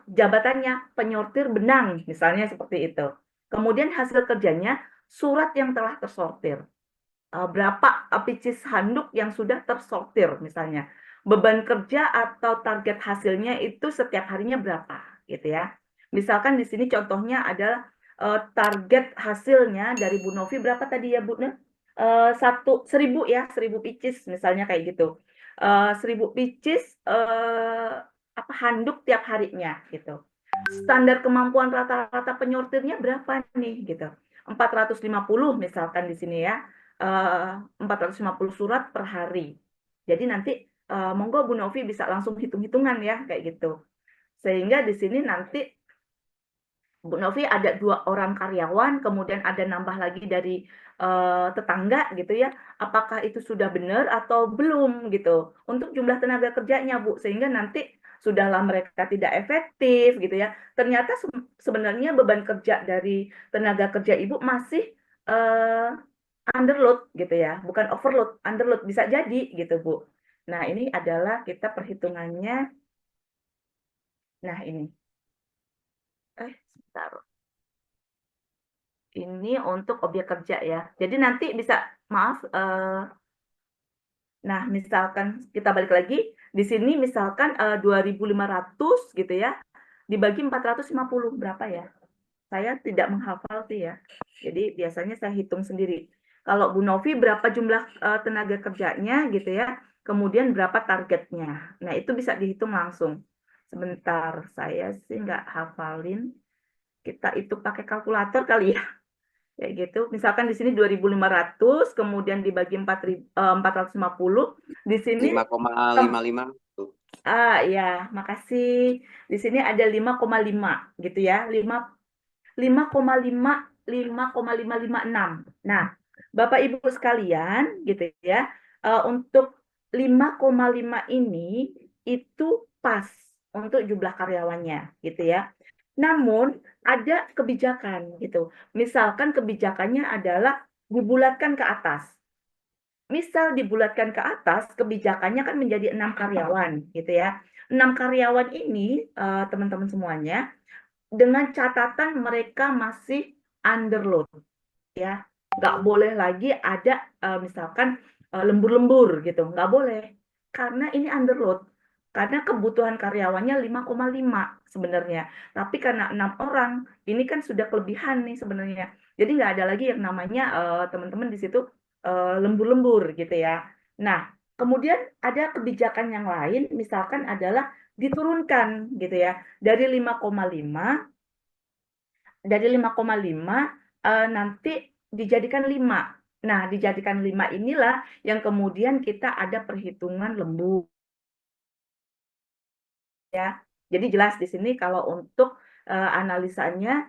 jabatannya penyortir benang misalnya seperti itu. Kemudian hasil kerjanya surat yang telah tersortir. Berapa pieces handuk yang sudah tersortir misalnya. Beban kerja atau target hasilnya itu setiap harinya berapa gitu ya. Misalkan di sini contohnya adalah target hasilnya dari Bu Novi berapa tadi ya Bu? 1.000 ya, 1.000 pieces misalnya kayak gitu. 1.000 pieces handuk tiap harinya gitu. Standar kemampuan rata-rata penyortirnya berapa nih gitu. 450 misalkan di sini ya. 450 surat per hari. Jadi nanti monggo Bu Novi bisa langsung hitung-hitungan ya kayak gitu. Sehingga di sini nanti Bu Novi ada 2 orang karyawan, kemudian ada nambah lagi dari tetangga gitu ya. Apakah itu sudah benar atau belum gitu untuk jumlah tenaga kerjanya Bu, sehingga nanti sudahlah mereka tidak efektif gitu ya. Ternyata sebenarnya beban kerja dari tenaga kerja Ibu masih underload gitu ya, bukan overload, underload bisa jadi gitu Bu. Nah ini adalah kita perhitungannya. Nah ini. Sebentar. Ini untuk objek kerja ya. Jadi nanti bisa, maaf, nah misalkan kita balik lagi, di sini misalkan 2.500 gitu ya, dibagi 450 berapa ya? Saya tidak menghafal sih ya. Jadi biasanya saya hitung sendiri. Kalau Bu Novi berapa jumlah tenaga kerjanya gitu ya, kemudian berapa targetnya. Nah itu bisa dihitung langsung. Sebentar, saya sih nggak hafalin. Kita itu pakai kalkulator kali ya. Kayak gitu. Misalkan di sini 2.500, kemudian dibagi 450. Di sini 5,55. ya, makasih. Di sini ada 5,5 gitu ya. 5,556. Nah, Bapak Ibu sekalian gitu ya, untuk 5,5 ini itu pas untuk jumlah karyawannya gitu ya. Namun ada kebijakan gitu. Misalkan kebijakannya adalah dibulatkan ke atas. Misal dibulatkan ke atas, kebijakannya kan menjadi 6 karyawan gitu ya. 6 karyawan ini teman-teman semuanya dengan catatan mereka masih underload ya. Nggak boleh lagi ada misalkan lembur-lembur gitu, nggak boleh. Karena ini underload. Karena kebutuhan karyawannya 5,5 sebenarnya. Tapi karena 6 orang, ini kan sudah kelebihan nih sebenarnya. Jadi nggak ada lagi yang namanya teman-teman di situ lembur-lembur gitu ya. Nah, kemudian ada kebijakan yang lain, misalkan adalah diturunkan gitu ya. Dari 5,5 nanti dijadikan 5. Nah, dijadikan 5 inilah yang kemudian kita ada perhitungan lembur ya. Jadi jelas di sini kalau untuk analisanya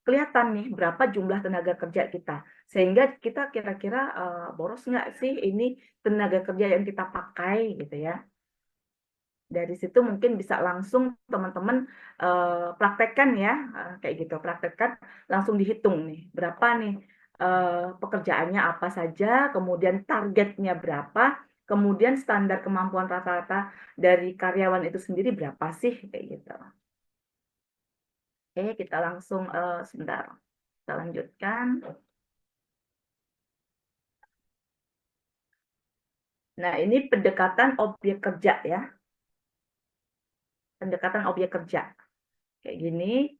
kelihatan nih berapa jumlah tenaga kerja kita. Sehingga kita kira-kira boros nggak sih ini tenaga kerja yang kita pakai gitu ya. Dari situ mungkin bisa langsung teman-teman praktekkan ya, kayak gitu, praktekkan langsung dihitung nih, berapa nih pekerjaannya apa saja, kemudian targetnya berapa, kemudian standar kemampuan rata-rata dari karyawan itu sendiri berapa sih, kayak gitu. Oke, kita langsung sebentar, kita lanjutkan. Nah, ini pendekatan objek kerja ya. Pendekatan objek kerja. Kayak gini.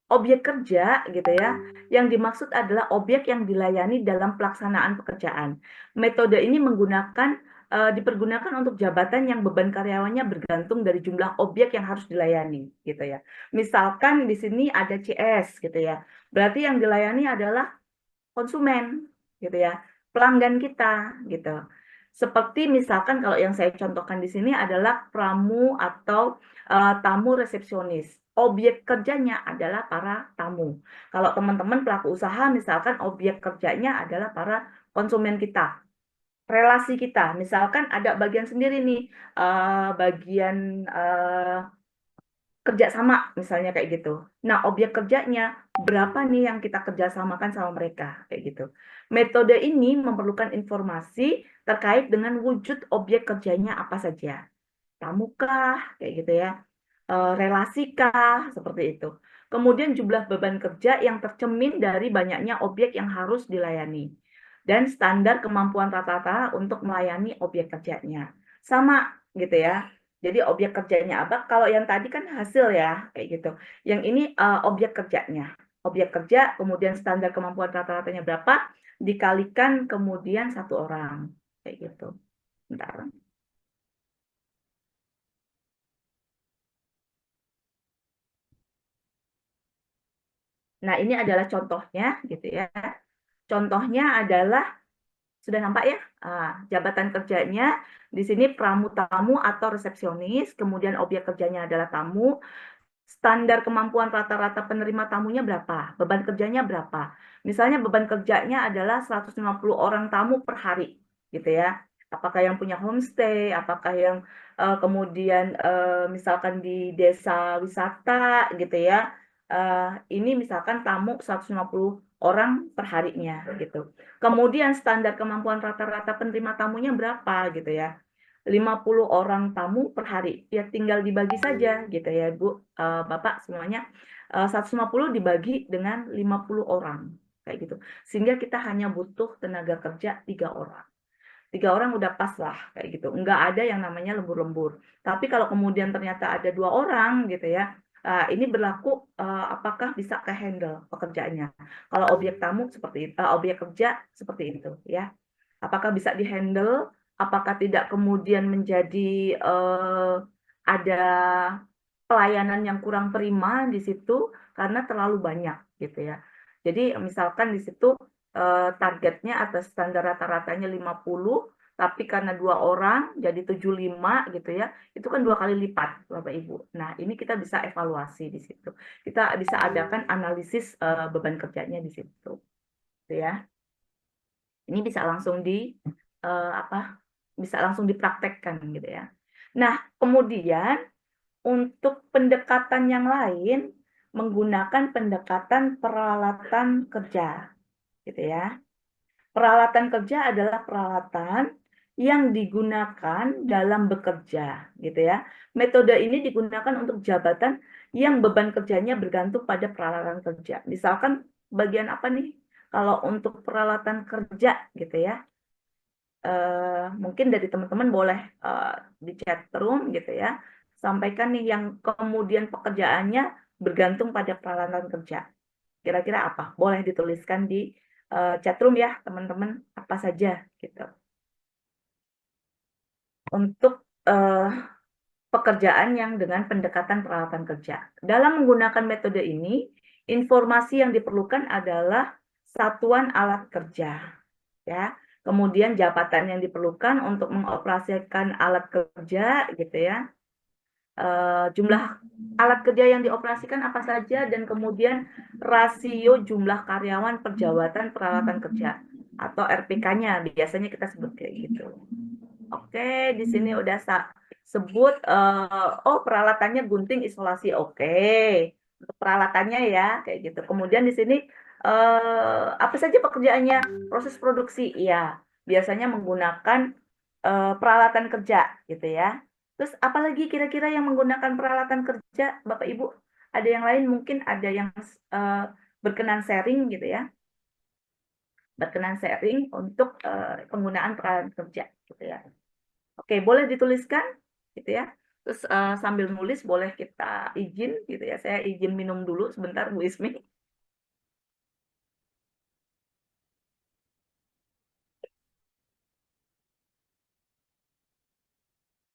Objek kerja gitu ya, yang dimaksud adalah objek yang dilayani dalam pelaksanaan pekerjaan. Metode ini dipergunakan untuk jabatan yang beban karyawannya bergantung dari jumlah objek yang harus dilayani gitu ya. Misalkan di sini ada CS gitu ya. Berarti yang dilayani adalah konsumen gitu ya, pelanggan kita gitu. Seperti misalkan kalau yang saya contohkan di sini adalah pramu atau tamu resepsionis. Objek kerjanya adalah para tamu. Kalau teman-teman pelaku usaha misalkan objek kerjanya adalah para konsumen kita. Relasi kita, misalkan ada bagian sendiri nih, bagian kerjasama misalnya kayak gitu. Nah, objek kerjanya berapa nih yang kita kerjasamakan sama mereka kayak gitu. Metode ini memerlukan informasi terkait dengan wujud objek kerjanya apa saja. Tamukah kayak gitu ya. Relasikah seperti itu. Kemudian jumlah beban kerja yang tercemin dari banyaknya objek yang harus dilayani. Dan standar kemampuan rata-rata untuk melayani objek kerjanya. Sama gitu ya. Jadi objek kerjanya apa? Kalau yang tadi kan hasil ya, kayak gitu. Yang ini objek kerjanya. Objek kerja, kemudian standar kemampuan rata-ratanya berapa, dikalikan kemudian 1 orang. Kayak gitu. Bentar. Nah, ini adalah contohnya gitu ya. Contohnya adalah, sudah nampak ya, jabatan kerjanya di sini pramu tamu atau resepsionis, kemudian objek kerjanya adalah tamu, standar kemampuan rata-rata penerima tamunya berapa, beban kerjanya berapa. Misalnya beban kerjanya adalah 150 orang tamu per hari, gitu ya. Apakah yang punya homestay, apakah yang kemudian misalkan di desa wisata, gitu ya. Ini misalkan tamu 150 orang per harinya, gitu. Kemudian standar kemampuan rata-rata penerima tamunya berapa, gitu ya. 50 orang tamu per hari. Ya tinggal dibagi saja gitu ya, Bu, Bapak semuanya. 150 dibagi dengan 50 orang kayak gitu. Sehingga kita hanya butuh tenaga kerja 3 orang. 3 orang udah pas lah kayak gitu. Enggak ada yang namanya lembur-lembur. Tapi kalau kemudian ternyata ada 2 orang gitu ya, ini berlaku apakah bisa ke handle pekerjaannya. Kalau objek tamu seperti itu, objek kerja seperti itu ya. Apakah bisa di-handle, apakah tidak kemudian menjadi ada pelayanan yang kurang prima di situ karena terlalu banyak gitu ya. Jadi misalkan di situ targetnya atas standar rata-ratanya 50, tapi karena 2 orang jadi 75 gitu ya, itu kan 2 kali lipat Bapak Ibu. Nah ini kita bisa evaluasi di situ. Kita bisa adakan analisis beban kerjanya di situ. Gitu ya. Ini bisa langsung bisa langsung dipraktekkan gitu ya. Nah, kemudian untuk pendekatan yang lain menggunakan pendekatan peralatan kerja gitu ya. Peralatan kerja adalah peralatan yang digunakan dalam bekerja gitu ya. Metode ini digunakan untuk jabatan yang beban kerjanya bergantung pada peralatan kerja. Misalkan bagian apa nih? Kalau untuk peralatan kerja gitu ya. Mungkin dari teman-teman boleh di chat room gitu ya, sampaikan nih yang kemudian pekerjaannya bergantung pada peralatan kerja. Kira-kira apa? Boleh dituliskan di chat room ya teman-teman, apa saja gitu. Untuk pekerjaan yang dengan pendekatan peralatan kerja. Dalam menggunakan metode ini, informasi yang diperlukan adalah satuan alat kerja, ya. Kemudian jabatan yang diperlukan untuk mengoperasikan alat kerja, gitu ya. Jumlah alat kerja yang dioperasikan apa saja dan kemudian rasio jumlah karyawan per jabatan peralatan kerja atau RPK-nya biasanya kita sebut kayak gitu. Oke, di sini udah sebut oh peralatannya gunting isolasi. Oke. Untuk peralatannya ya kayak gitu. Kemudian di sini apa saja pekerjaannya? Proses produksi. Iya, biasanya menggunakan peralatan kerja gitu ya. Terus apalagi kira-kira yang menggunakan peralatan kerja, Bapak Ibu? Ada yang lain mungkin ada yang berkenan sharing gitu ya. Berkenan sharing untuk penggunaan peralatan kerja gitu ya. Oke, boleh dituliskan gitu ya. Terus sambil nulis boleh kita izin gitu ya. Saya izin minum dulu sebentar Bu Ismi.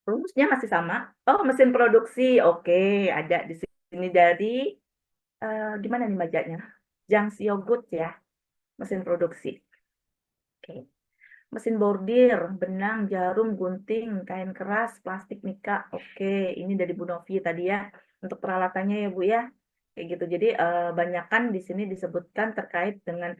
Rumusnya masih sama. Oh, mesin produksi. Oke, ada di sini dari gimana nih bacanya? Jiangxio Goods ya, mesin produksi. Oke. Mesin bordir, benang, jarum, gunting, kain keras, plastik, mika. Oke, ini dari Bu Novi tadi ya. Untuk peralatannya ya Bu ya. Kayak gitu. Jadi banyakan di sini disebutkan terkait dengan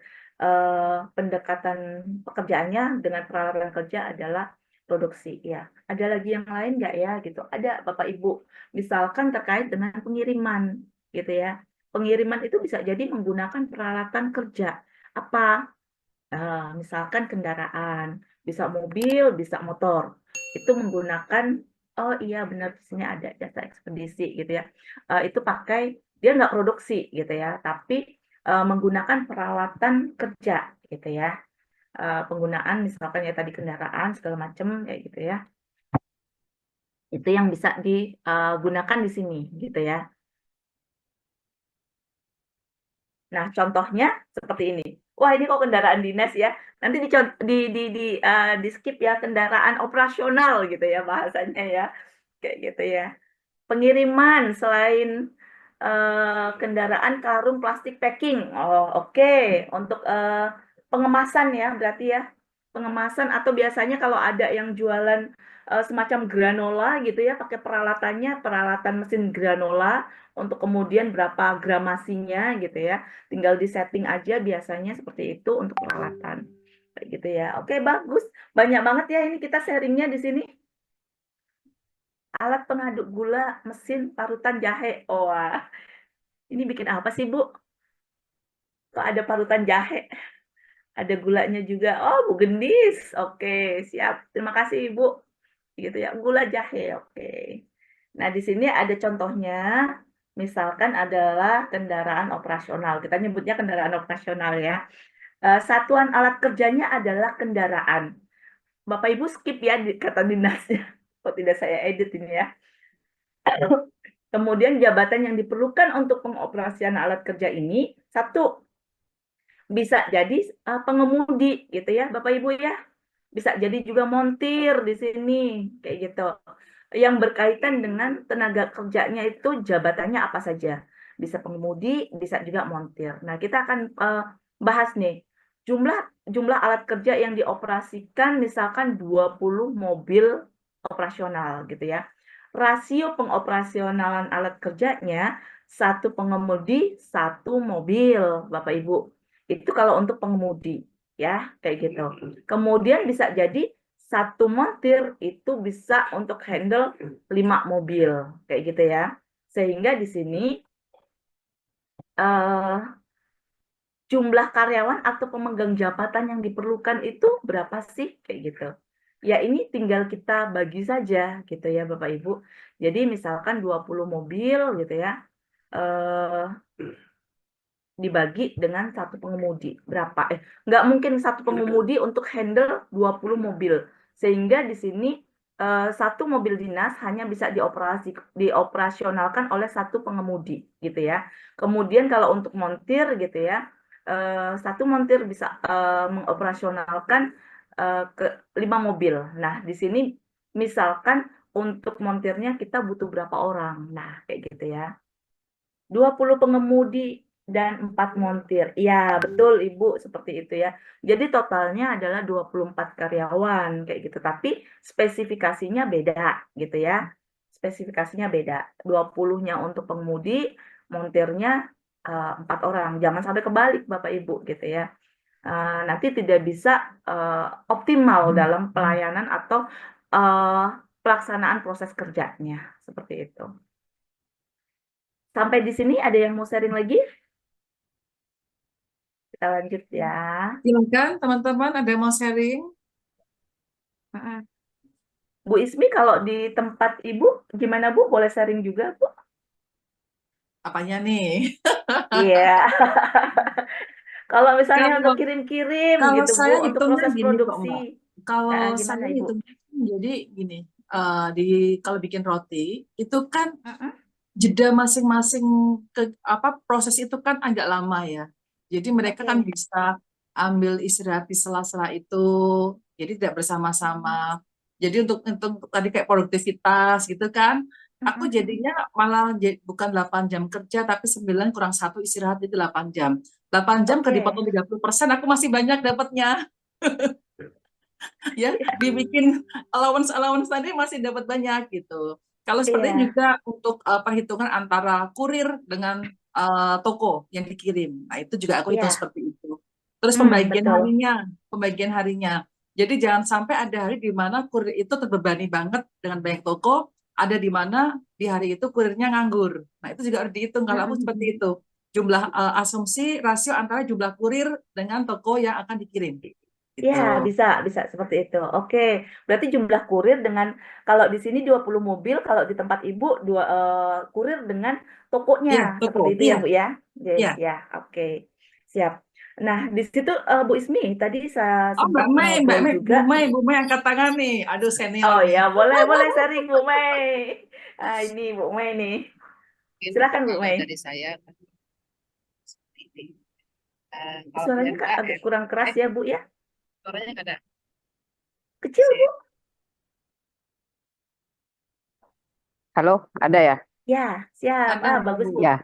pendekatan pekerjaannya dengan peralatan kerja adalah produksi ya. Ada lagi yang lain nggak ya gitu? Ada Bapak Ibu. Misalkan terkait dengan pengiriman gitu ya. Pengiriman itu bisa jadi menggunakan peralatan kerja. Apa? Misalkan kendaraan, bisa mobil, bisa motor. Itu menggunakan, oh iya benar di sini ada jasa ekspedisi gitu ya. Itu pakai, dia nggak produksi gitu ya, tapi menggunakan peralatan kerja gitu ya. Penggunaan misalkan ya tadi kendaraan segala macam kayak gitu ya. Itu yang bisa digunakan di sini gitu ya. Nah, contohnya seperti ini. Wah, ini kok kendaraan dinas ya. Nanti di skip ya, kendaraan operasional gitu ya bahasanya ya. Kayak gitu ya. Pengiriman selain kendaraan karung plastik packing. Oh, oke. Untuk pengemasan ya, berarti ya. Pengemasan atau biasanya kalau ada yang jualan semacam granola gitu ya, pakai peralatan mesin granola untuk kemudian berapa gramasinya gitu ya. Tinggal di setting aja biasanya seperti itu untuk peralatan. Kayak gitu ya. Oke, bagus. Banyak banget ya ini kita sharingnya di sini. Alat pengaduk gula, mesin parutan jahe. Oh, wah. Ini bikin apa sih, Bu? Kok ada parutan jahe? Ada gulanya juga. Oh, Bu Gendis. Oke, siap. Terima kasih, Ibu. Gitu ya, gula jahe. Oke. Nah, di sini ada contohnya. Misalkan adalah kendaraan operasional. Kita nyebutnya kendaraan operasional ya. Satuan alat kerjanya adalah kendaraan. Bapak Ibu skip ya kata dinasnya. Kok tidak saya edit ini ya. Kemudian jabatan yang diperlukan untuk pengoperasian alat kerja ini, satu, bisa jadi pengemudi gitu ya Bapak Ibu ya. Bisa jadi juga montir di sini, kayak gitu. Yang berkaitan dengan tenaga kerjanya itu jabatannya apa saja. Bisa pengemudi, bisa juga montir. Nah, kita akan bahas nih, jumlah jumlah alat kerja yang dioperasikan misalkan 20 mobil operasional gitu ya. Rasio pengoperasionalan alat kerjanya, satu pengemudi, satu mobil, Bapak Ibu. Itu kalau untuk pengemudi, ya, kayak gitu. Kemudian bisa jadi satu montir itu bisa untuk handle 5 mobil, kayak gitu ya. Sehingga di sini jumlah karyawan atau pemegang jabatan yang diperlukan itu berapa sih, kayak gitu. Ya ini tinggal kita bagi saja gitu ya Bapak Ibu. Jadi misalkan 20 mobil gitu ya. Dibagi dengan satu pengemudi. Berapa? Nggak mungkin satu pengemudi untuk handle 20 mobil. Sehingga di sini satu mobil dinas hanya bisa dioperasionalkan oleh satu pengemudi gitu ya. Kemudian kalau untuk montir gitu ya, satu montir bisa mengoperasionalkan ke 5 mobil. Nah, di sini misalkan untuk montirnya kita butuh berapa orang. Nah, kayak gitu ya. 20 pengemudi dan 4 montir. Iya, betul Ibu, seperti itu ya. Jadi totalnya adalah 24 karyawan kayak gitu. Tapi spesifikasinya beda gitu ya. Spesifikasinya beda. 20-nya untuk pengemudi, montirnya 4 orang. Jangan sampai kebalik Bapak Ibu gitu ya. Nanti tidak bisa optimal dalam pelayanan atau pelaksanaan proses kerjanya. Seperti itu. Sampai di sini ada yang mau sharing lagi? Kita lanjut ya. Silakan teman-teman, ada yang mau sharing? Bu Ismi, kalau di tempat Ibu, gimana Bu? Boleh sharing juga, Bu? Apanya nih? Iya. Kalau misalnya Kalau untuk kirim-kirim kalau gitu, Bu, saya untuk hitungnya proses gini kok, produksi. Mbak. Kalau Gimana, saya Ibu? hitungnya jadi gini, kalau bikin roti itu kan Mm-mm. jeda masing-masing proses itu kan agak lama ya. Jadi mereka kan Oke. bisa ambil istirahat di sela-sela itu, jadi tidak bersama-sama. Jadi untuk tadi kayak produktivitas gitu kan, aku Mm-mm. jadinya malah bukan 8 jam kerja, tapi 9 kurang 1 istirahat itu 8 jam. 8 jam kalau Oke. dipotong 30%, aku masih banyak dapatnya. Ya, Iya. dibikin allowance tadi masih dapat banyak gitu. Kalau seperti ini Iya. juga untuk perhitungan antara kurir dengan toko yang dikirim. Nah, itu juga aku hitung Iya. seperti itu. Terus pembagian Betul. harinya. Jadi jangan sampai ada hari di mana kurir itu terbebani banget dengan banyak toko, ada di mana di hari itu kurirnya nganggur. Nah, itu juga harus dihitung. Kalau aku Mm-mm. seperti itu. Jumlah asumsi rasio antara jumlah kurir dengan toko yang akan dikirim. Ya, Gitu. bisa seperti itu. Oke, berarti jumlah kurir dengan kalau di sini 20 mobil, kalau di tempat Ibu kurir dengan tokonya, Iya, toko. seperti itu ya, Iya, Bu ya. Ya, iya. ya, oke. Siap. Nah, di situ Bu Ismi tadi saya Oh, sempat ngobrol juga. Bu Mei angkat tangan nih. Aduh, senior Oh nih. ya, boleh sharing Bu Mei. Ah, ini Bu Mei nih. Mungkin Silakan Bu kalau Mei. dari saya seperti ini. Kalau Suaranya Kak agak UMKM, kurang keras ya Bu ya. suaranya nggak ada. Kecil Bu. Halo, ada ya? Ya, siap. Ada Bagus Bu. Bu. Ya.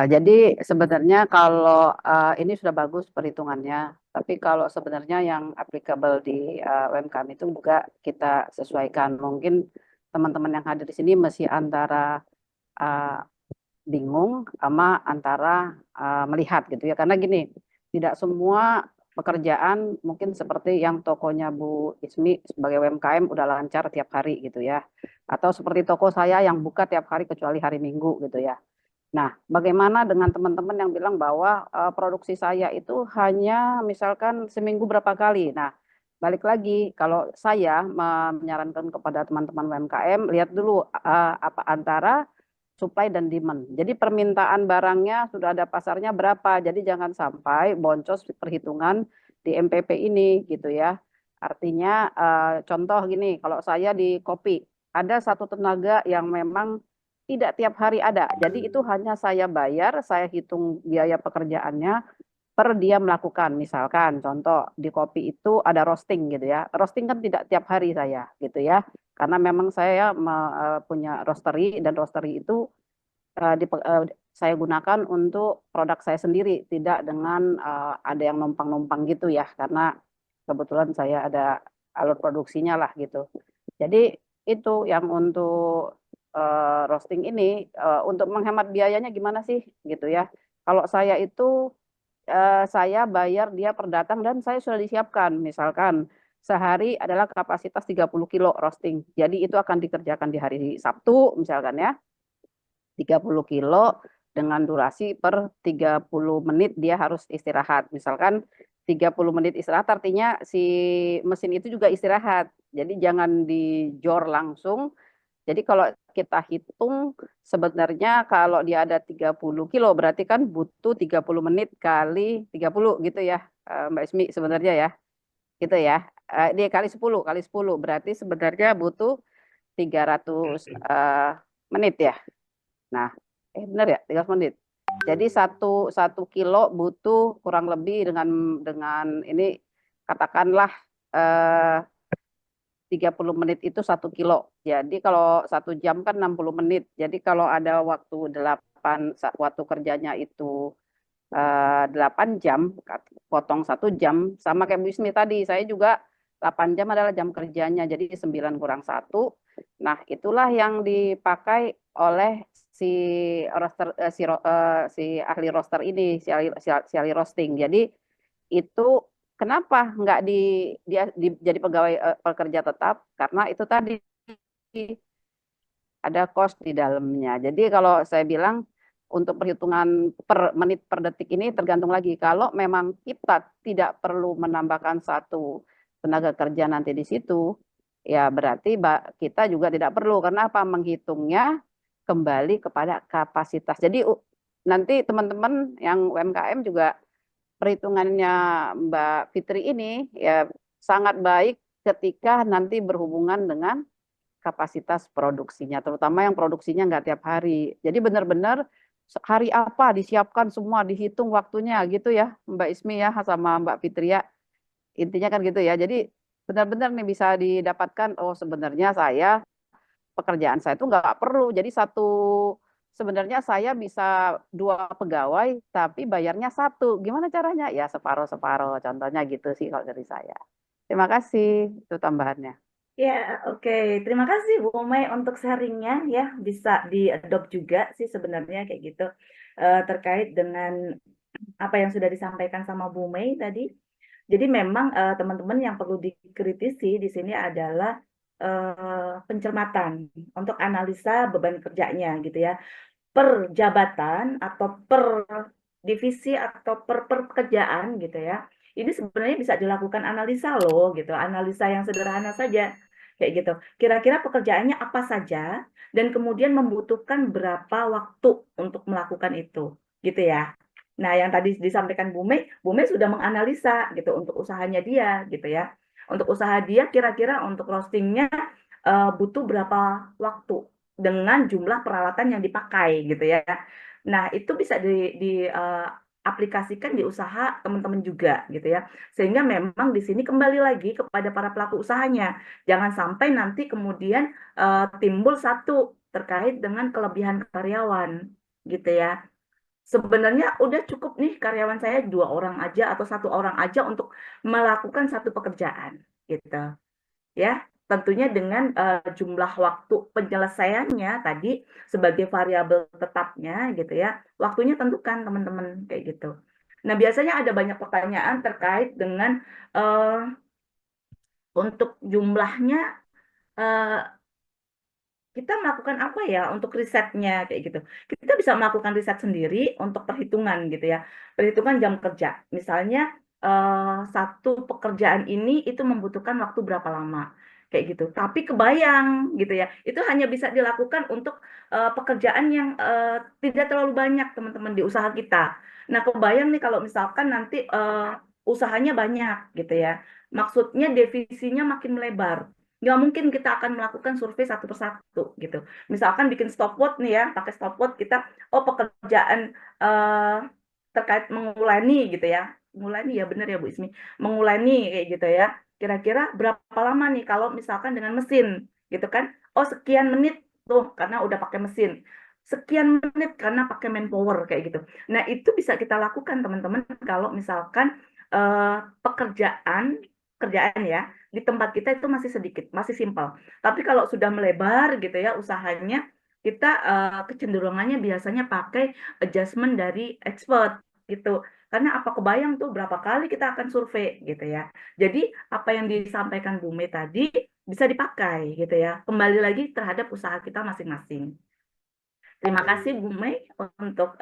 Jadi sebenarnya kalau ini sudah bagus perhitungannya, tapi kalau sebenarnya yang applicable di UMKM itu juga kita sesuaikan. Mungkin teman-teman yang hadir di sini masih antara uh, bingung sama antara melihat gitu ya. Karena gini, tidak semua pekerjaan mungkin seperti yang tokonya Bu Ismi sebagai UMKM udah lancar tiap hari gitu ya. Atau seperti toko saya yang buka tiap hari kecuali hari Minggu gitu ya. Nah, bagaimana dengan teman-teman yang bilang bahwa produksi saya itu hanya misalkan seminggu berapa kali? Nah, balik lagi, kalau saya menyarankan kepada teman-teman UMKM, lihat dulu apa antara supply dan demand. Jadi permintaan barangnya sudah ada pasarnya berapa. Jadi jangan sampai boncos perhitungan di MPP ini gitu ya. Artinya contoh gini, kalau saya di kopi, ada satu tenaga yang memang tidak tiap hari ada. Jadi itu hanya saya bayar, saya hitung biaya pekerjaannya per dia melakukan. Misalkan contoh di kopi itu ada roasting gitu ya. Roasting kan tidak tiap hari saya gitu ya. Karena memang saya punya roastery dan roastery itu saya gunakan untuk produk saya sendiri, tidak dengan ada yang numpang-numpang gitu ya. Karena kebetulan saya ada alur produksinya lah gitu. Jadi itu yang untuk roasting ini untuk menghemat biayanya gimana sih gitu ya. Kalau saya itu saya bayar dia per datang dan saya sudah disiapkan. Misalkan sehari adalah kapasitas 30 kilo roasting. Jadi itu akan dikerjakan di hari Sabtu misalkan ya. 30 kilo dengan durasi per 30 menit dia harus istirahat. Misalkan 30 menit istirahat artinya si mesin itu juga istirahat. Jadi jangan dijor langsung. Jadi kalau kita hitung sebenarnya kalau dia ada 30 kilo berarti kan butuh 30 menit kali 30 gitu ya Mbak Ismi sebenarnya ya. Gitu ya. Dia kali 10 berarti sebenarnya butuh 300 menit ya. Nah, benar ya 300 menit. Jadi satu kilo butuh kurang lebih dengan ini katakanlah 30 menit itu 1 kilo. Jadi kalau 1 jam kan 60 menit. Jadi kalau ada waktu kerjanya itu 8 jam, potong 1 jam, sama kayak Bu Ismi tadi, saya juga 8 jam adalah jam kerjanya, jadi 9 kurang 1. Nah, itulah yang dipakai oleh si ahli roster ini, si ahli roasting. Jadi itu kenapa nggak jadi pegawai pekerja tetap? Karena itu tadi ada cost di dalamnya. Jadi kalau saya bilang untuk perhitungan per menit per detik ini tergantung lagi. Kalau memang kita tidak perlu menambahkan satu tenaga kerja nanti di situ, ya berarti kita juga tidak perlu. Karena apa? Menghitungnya kembali kepada kapasitas. Jadi nanti teman-teman yang UMKM juga perhitungannya Mbak Fitri ini ya sangat baik ketika nanti berhubungan dengan kapasitas produksinya, terutama yang produksinya nggak tiap hari. Jadi benar-benar hari apa disiapkan semua, dihitung waktunya gitu ya, Mbak Ismi ya, sama Mbak Fitria. Intinya kan gitu ya. Jadi benar-benar nih bisa didapatkan, oh sebenarnya pekerjaan saya itu nggak perlu. Jadi sebenarnya saya bisa 2 pegawai, tapi bayarnya 1. Gimana caranya? Ya separuh-separuh. Contohnya gitu sih kalau dari saya. Terima kasih, itu tambahannya. Ya, oke. Terima kasih Bu Mei untuk sharingnya ya. Bisa di-adopt juga sih sebenarnya kayak gitu. Terkait dengan apa yang sudah disampaikan sama Bu Mei tadi. Jadi memang teman-teman yang perlu dikritisi di sini adalah pencermatan untuk analisa beban kerjanya gitu ya. Per jabatan atau per divisi atau per pekerjaan gitu ya. Ini sebenarnya bisa dilakukan analisa loh gitu, analisa yang sederhana saja kayak gitu. Kira-kira pekerjaannya apa saja dan kemudian membutuhkan berapa waktu untuk melakukan itu gitu ya. Nah, yang tadi disampaikan Bu Mei sudah menganalisa gitu untuk usahanya dia gitu ya. Untuk usaha dia kira-kira untuk roastingnya butuh berapa waktu dengan jumlah peralatan yang dipakai gitu ya. Nah, itu bisa aplikasikan di usaha teman-teman juga gitu ya. Sehingga memang di sini kembali lagi kepada para pelaku usahanya. Jangan sampai nanti kemudian timbul satu terkait dengan kelebihan karyawan gitu ya. Sebenarnya udah cukup nih karyawan saya 2 orang aja atau 1 orang aja untuk melakukan satu pekerjaan gitu ya. Tentunya dengan jumlah waktu penyelesaiannya tadi sebagai variabel tetapnya gitu ya. Waktunya tentukan teman-teman kayak gitu. Nah, biasanya ada banyak pertanyaan terkait dengan untuk jumlahnya kita melakukan apa ya untuk risetnya kayak gitu. Kita bisa melakukan riset sendiri untuk perhitungan gitu ya. Perhitungan jam kerja. Misalnya satu pekerjaan ini itu membutuhkan waktu berapa lama kayak gitu. Tapi kebayang gitu ya. Itu hanya bisa dilakukan untuk pekerjaan yang tidak terlalu banyak teman-teman di usaha kita. Nah, kebayang nih kalau misalkan nanti usahanya banyak gitu ya. Maksudnya divisinya makin melebar. Nggak mungkin kita akan melakukan survei satu persatu gitu. Misalkan bikin stopwatch nih ya, pakai stopwatch kita, oh pekerjaan terkait mengulani gitu ya, mengulani ya benar ya Bu Ismi, mengulani kayak gitu ya. Kira-kira berapa lama nih kalau misalkan dengan mesin gitu kan? Oh sekian menit tuh karena udah pakai mesin. Sekian menit karena pakai manpower kayak gitu. Nah itu bisa kita lakukan teman-teman kalau misalkan kerjaan ya di tempat kita itu masih sedikit, masih simpel. Tapi kalau sudah melebar gitu ya usahanya, kita kecenderungannya biasanya pakai adjustment dari expert gitu. Karena apa kebayang tuh berapa kali kita akan survei gitu ya. Jadi apa yang disampaikan Bu Mei tadi bisa dipakai gitu ya. Kembali lagi terhadap usaha kita masing-masing. Terima kasih Bu Mei untuk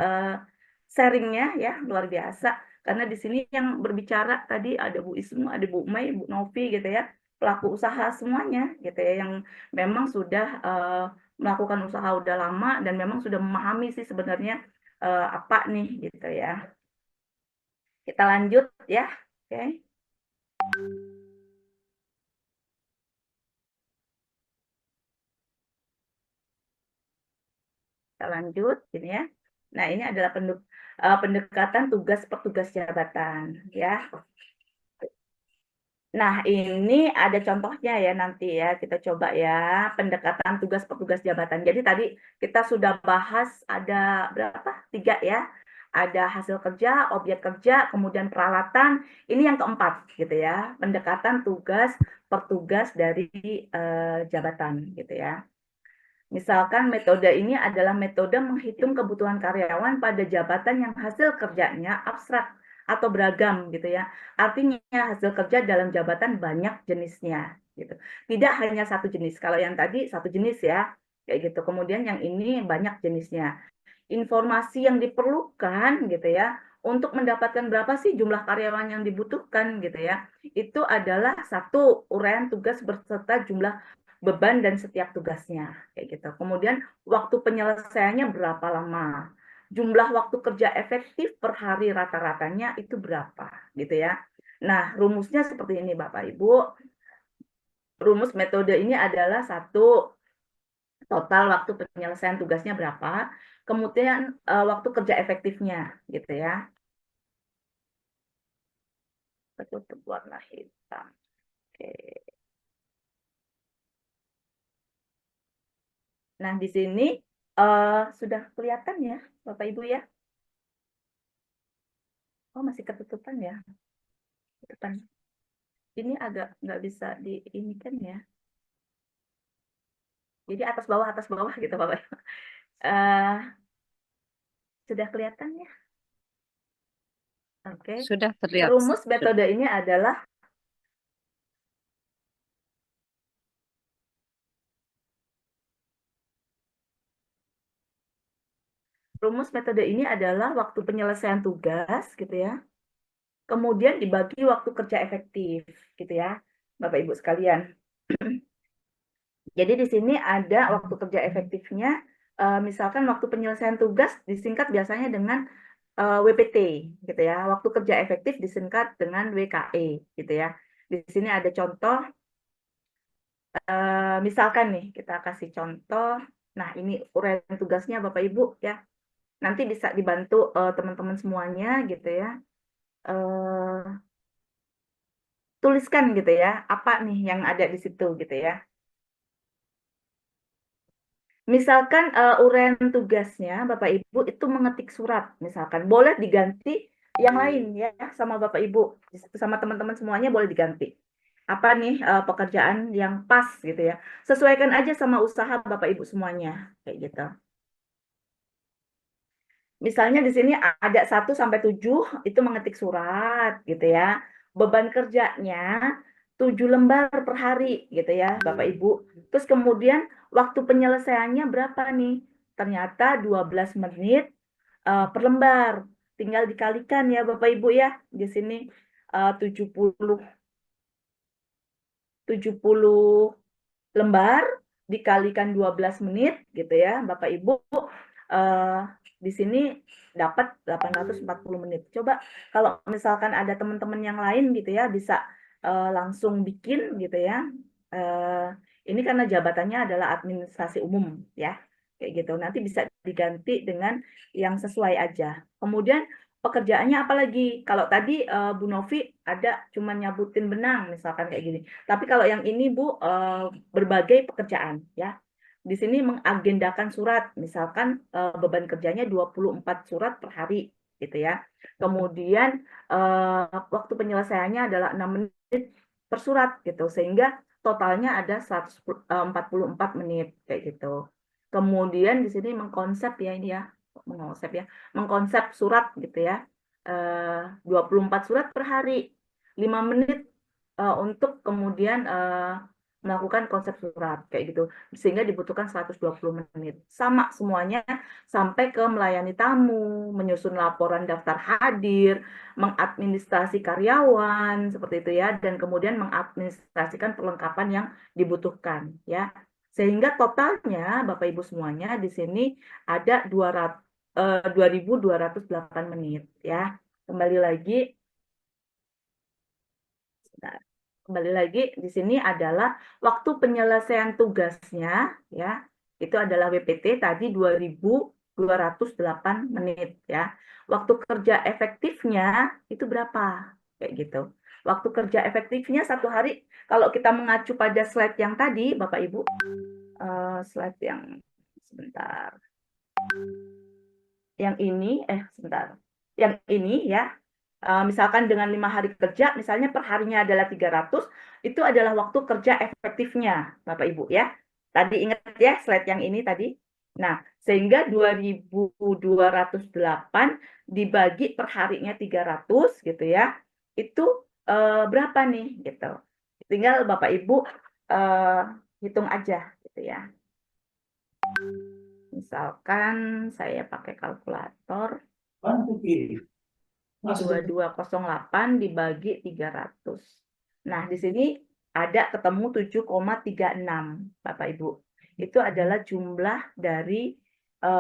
sharingnya ya, luar biasa. Karena di sini yang berbicara tadi ada Bu Ismu, ada Bu Mei, Bu Novi gitu ya, pelaku usaha semuanya gitu ya, yang memang sudah melakukan usaha udah lama dan memang sudah memahami sih sebenarnya apa nih gitu ya. Kita lanjut ya, oke. Kita lanjut ini ya. Nah, ini adalah pendekatan tugas petugas jabatan ya. Nah, ini ada contohnya ya nanti ya, kita coba ya, pendekatan tugas petugas jabatan. Jadi tadi kita sudah bahas ada berapa? 3 ya. Ada hasil kerja, objek kerja, kemudian peralatan. Ini yang keempat gitu ya, pendekatan tugas petugas dari jabatan gitu ya. Misalkan metode ini adalah metode menghitung kebutuhan karyawan pada jabatan yang hasil kerjanya abstrak atau beragam gitu ya. Artinya hasil kerja dalam jabatan banyak jenisnya gitu. Tidak hanya satu jenis. Kalau yang tadi satu jenis ya, kayak gitu. Kemudian yang ini banyak jenisnya. Informasi yang diperlukan gitu ya untuk mendapatkan berapa sih jumlah karyawan yang dibutuhkan gitu ya. Itu adalah satu uraian tugas berserta jumlah beban dan setiap tugasnya kayak gitu. Kemudian waktu penyelesaiannya berapa lama? Jumlah waktu kerja efektif per hari rata-ratanya itu berapa gitu ya. Nah, rumusnya seperti ini Bapak Ibu. rumus metode ini adalah satu, total waktu penyelesaian tugasnya berapa, kemudian waktu kerja efektifnya, gitu ya. Tutup warna hitam. Oke. Nah, di sini sudah kelihatan ya, Bapak Ibu ya? Oh, masih ketutupan ya? Ketutupan. Ini agak nggak bisa diinikan ya. Jadi atas bawah gitu Bapak Ibu. Sudah kelihatan ya? Oke. Sudah terlihat. Rumus metode ini adalah waktu penyelesaian tugas gitu ya. Kemudian dibagi waktu kerja efektif gitu ya, Bapak Ibu sekalian. Jadi di sini ada waktu kerja efektifnya, misalkan waktu penyelesaian tugas disingkat biasanya dengan WPT gitu ya. Waktu kerja efektif disingkat dengan WKE gitu ya. Di sini ada contoh, misalkan nih kita kasih contoh. Nah, ini uraian tugasnya Bapak Ibu ya. Nanti bisa dibantu teman-teman semuanya gitu ya. Tuliskan gitu ya, apa nih yang ada di situ gitu ya. Misalkan uraian tugasnya Bapak Ibu itu mengetik surat, misalkan boleh diganti yang lain ya sama Bapak Ibu, sama teman-teman semuanya boleh diganti. Apa nih pekerjaan yang pas gitu ya. Sesuaikan aja sama usaha Bapak Ibu semuanya kayak gitu. Misalnya di sini ada 1 sampai 7 itu mengetik surat gitu ya. Beban kerjanya 7 lembar per hari gitu ya Bapak Ibu. Terus kemudian waktu penyelesaiannya berapa nih? Ternyata 12 menit per lembar. Tinggal dikalikan ya Bapak Ibu ya. Di sini 70 lembar dikalikan 12 menit gitu ya Bapak Ibu. Di sini dapat 840 menit. Coba kalau misalkan ada teman-teman yang lain gitu ya bisa langsung bikin gitu ya. Ini karena jabatannya adalah administrasi umum ya. Kayak gitu. Nanti bisa diganti dengan yang sesuai aja. Kemudian pekerjaannya apa lagi? Kalau tadi Bu Novi ada cuma nyabutin benang misalkan kayak gini. Tapi kalau yang ini Bu berbagai pekerjaan ya. Di sini mengagendakan surat, misalkan beban kerjanya 24 surat per hari gitu ya. Kemudian waktu penyelesaiannya adalah 6 menit per surat gitu sehingga totalnya ada 144 menit kayak gitu. Kemudian di sini mengkonsep ya ini ya, mengkonsep surat gitu ya. 24 surat per hari, 5 menit untuk kemudian melakukan konsep surat kayak gitu sehingga dibutuhkan 120 menit sama semuanya sampai ke melayani tamu, menyusun laporan daftar hadir, mengadministrasi karyawan seperti itu ya, dan kemudian mengadministrasikan perlengkapan yang dibutuhkan ya, sehingga totalnya Bapak Ibu semuanya di sini ada 2.208 menit ya. Kembali lagi di sini adalah waktu penyelesaian tugasnya ya, itu adalah WPT tadi 2.208 menit ya. Waktu kerja efektifnya itu berapa? Kayak gitu. Waktu kerja efektifnya satu hari kalau kita mengacu pada slide yang tadi Bapak Ibu, slide yang sebentar. Yang ini sebentar. Yang ini ya. Misalkan dengan 5 hari kerja, misalnya per harinya adalah 300, itu adalah waktu kerja efektifnya, Bapak Ibu ya. Tadi ingat ya slide yang ini tadi. Nah, sehingga 2.208 dibagi per harinya 300 gitu ya. Itu berapa nih gitu. Tinggal Bapak Ibu hitung aja gitu ya. Misalkan saya pakai kalkulator. 2208 dibagi 300. Nah, di sini ada ketemu 7,36 Bapak Ibu. Itu adalah jumlah dari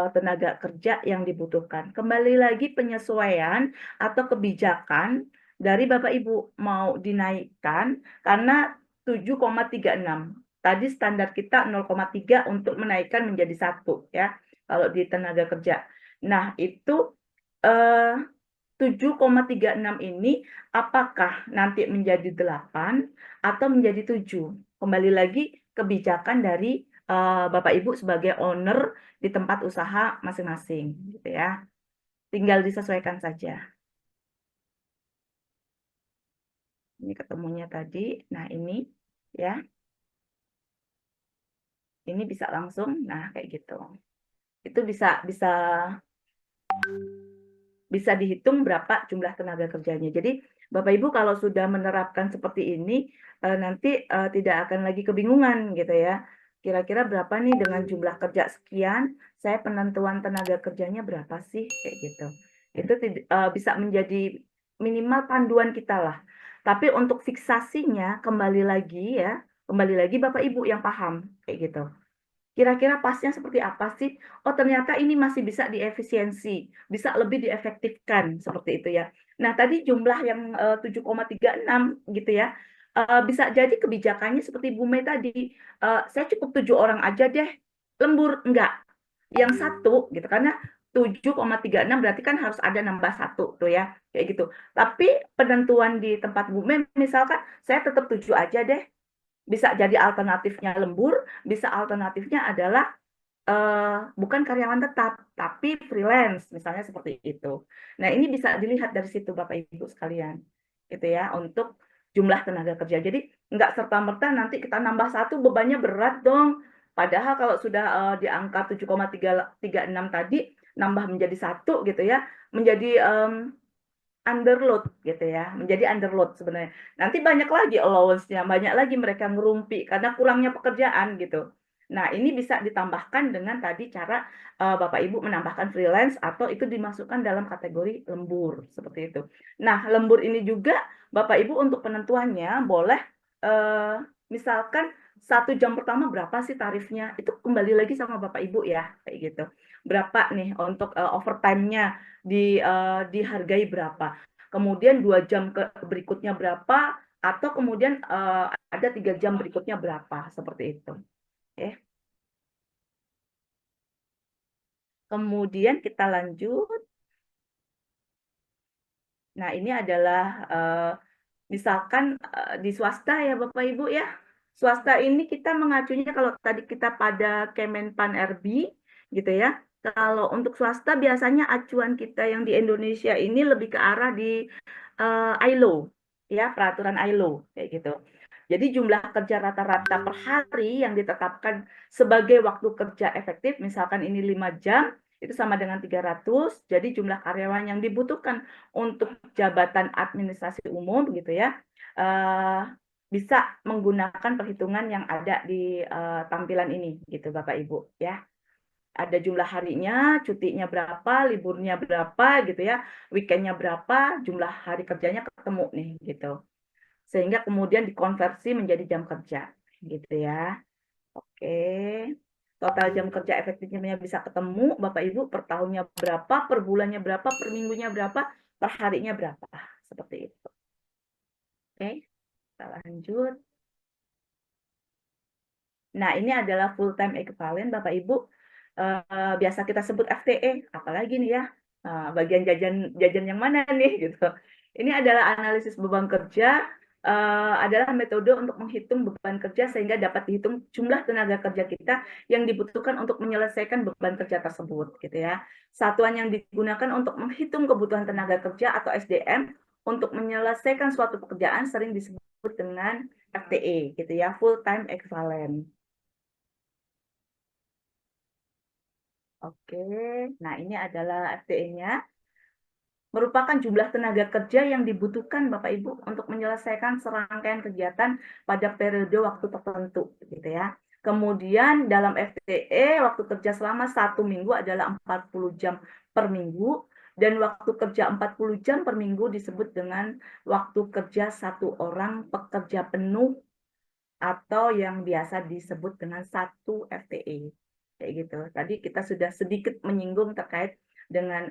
tenaga kerja yang dibutuhkan. Kembali lagi penyesuaian atau kebijakan dari Bapak Ibu mau dinaikkan karena 7,36. Tadi standar kita 0,3 untuk menaikkan menjadi 1 ya, kalau di tenaga kerja. Nah, itu 7,36 ini apakah nanti menjadi 8 atau menjadi 7? Kembali lagi kebijakan dari Bapak Ibu sebagai owner di tempat usaha masing-masing gitu ya. Tinggal disesuaikan saja. Ini ketemunya tadi. Nah, ini ya. Ini bisa langsung. Nah, kayak gitu. Itu bisa dihitung berapa jumlah tenaga kerjanya. Jadi Bapak Ibu kalau sudah menerapkan seperti ini nanti tidak akan lagi kebingungan gitu ya. Kira-kira berapa nih dengan jumlah kerja sekian, saya penentuan tenaga kerjanya berapa sih kayak gitu. Itu bisa menjadi minimal panduan kita lah. Tapi untuk fiksasinya kembali lagi Bapak Ibu yang paham kayak gitu. Kira-kira pasnya seperti apa sih? Oh, ternyata ini masih bisa diefisiensi, bisa lebih diefektifkan seperti itu ya. Nah, tadi jumlah yang 7,36 gitu ya. Bisa jadi kebijakannya seperti Bu Mei tadi, saya cukup 7 orang aja deh, lembur enggak. Yang satu gitu karena 7,36 berarti kan harus ada nambah 1 tuh ya, kayak gitu. Tapi penentuan di tempat Bu Mei misalkan saya tetap 7 aja deh. Bisa jadi alternatifnya lembur, bisa alternatifnya adalah bukan karyawan tetap, tapi freelance, misalnya seperti itu. Nah, ini bisa dilihat dari situ Bapak Ibu sekalian, gitu ya, untuk jumlah tenaga kerja. Jadi nggak serta-merta nanti kita nambah 1 bebannya berat dong. Padahal kalau sudah di angka 7,36 tadi nambah menjadi 1 gitu ya, menjadi underload gitu ya, menjadi underload sebenarnya. Nanti banyak lagi allowance-nya, banyak lagi mereka ngerumpi karena kurangnya pekerjaan gitu. Nah, ini bisa ditambahkan dengan tadi cara Bapak Ibu menambahkan freelance atau itu dimasukkan dalam kategori lembur seperti itu. Nah, lembur ini juga Bapak Ibu untuk penentuannya boleh misalkan 1 jam pertama berapa sih tarifnya? Itu kembali lagi sama Bapak Ibu ya, kayak gitu. Berapa nih untuk overtime-nya dihargai berapa? Kemudian 2 jam berikutnya berapa? Atau kemudian ada 3 jam berikutnya berapa? Seperti itu. Oke. Kemudian kita lanjut. Nah, ini adalah misalkan di swasta ya Bapak Ibu ya. Swasta ini kita mengacunya kalau tadi kita pada Kemenpan RB gitu ya. Kalau untuk swasta biasanya acuan kita yang di Indonesia ini lebih ke arah di ILO ya, peraturan ILO kayak gitu. Jadi jumlah kerja rata-rata per hari yang ditetapkan sebagai waktu kerja efektif misalkan ini 5 jam itu sama dengan 300. Jadi jumlah karyawan yang dibutuhkan untuk jabatan administrasi umum gitu ya bisa menggunakan perhitungan yang ada di tampilan ini gitu Bapak Ibu ya. Ada jumlah harinya, cutinya berapa, liburnya berapa gitu ya, weekendnya berapa, jumlah hari kerjanya ketemu nih gitu. Sehingga kemudian dikonversi menjadi jam kerja gitu ya. Oke. Total jam kerja efektifnya bisa ketemu Bapak Ibu per tahunnya berapa, per bulannya berapa, per minggunya berapa, per harinya berapa. Seperti itu. Oke. Kita lanjut. Nah, ini adalah full time equivalent Bapak Ibu. Biasa kita sebut FTE, apalagi nih ya. Bagian jajan yang mana nih gitu. Ini adalah analisis beban kerja, adalah metode untuk menghitung beban kerja sehingga dapat dihitung jumlah tenaga kerja kita yang dibutuhkan untuk menyelesaikan beban kerja tersebut gitu ya. Satuan yang digunakan untuk menghitung kebutuhan tenaga kerja atau SDM untuk menyelesaikan suatu pekerjaan sering disebut dengan FTE gitu ya, full time equivalent. Oke, nah ini adalah FTE-nya. Merupakan jumlah tenaga kerja yang dibutuhkan Bapak Ibu untuk menyelesaikan serangkaian kegiatan pada periode waktu tertentu, gitu ya. Kemudian dalam FTE, waktu kerja selama 1 minggu adalah 40 jam per minggu, dan waktu kerja 40 jam per minggu disebut dengan waktu kerja 1 orang pekerja penuh atau yang biasa disebut dengan 1 FTE. Kayak gitu. Tadi kita sudah sedikit menyinggung terkait dengan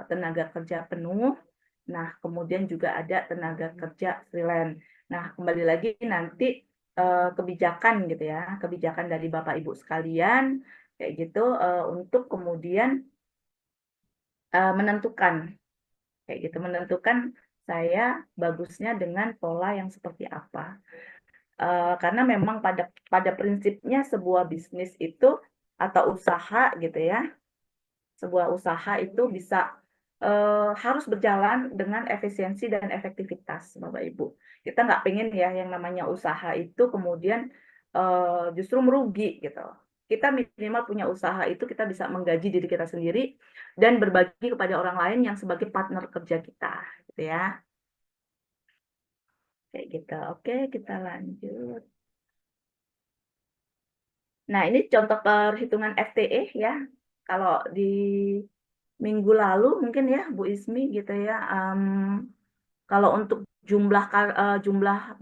tenaga kerja penuh. Nah, kemudian juga ada tenaga kerja freelance. Nah, kembali lagi nanti kebijakan gitu ya, kebijakan dari Bapak Ibu sekalian kayak gitu untuk kemudian menentukan kayak gitu, menentukan saya bagusnya dengan pola yang seperti apa. Karena memang pada prinsipnya sebuah bisnis itu atau usaha gitu ya, sebuah usaha itu bisa harus berjalan dengan efisiensi dan efektivitas, Bapak Ibu. Kita nggak pengen ya yang namanya usaha itu kemudian justru merugi gitu. Kita minimal punya usaha itu kita bisa menggaji diri kita sendiri dan berbagi kepada orang lain yang sebagai partner kerja kita, gitu ya. Kayak gitu. Oke, kita lanjut. Nah, ini contoh perhitungan FTE ya. Kalau di minggu lalu mungkin ya Bu Ismi gitu ya. Kalau untuk jumlah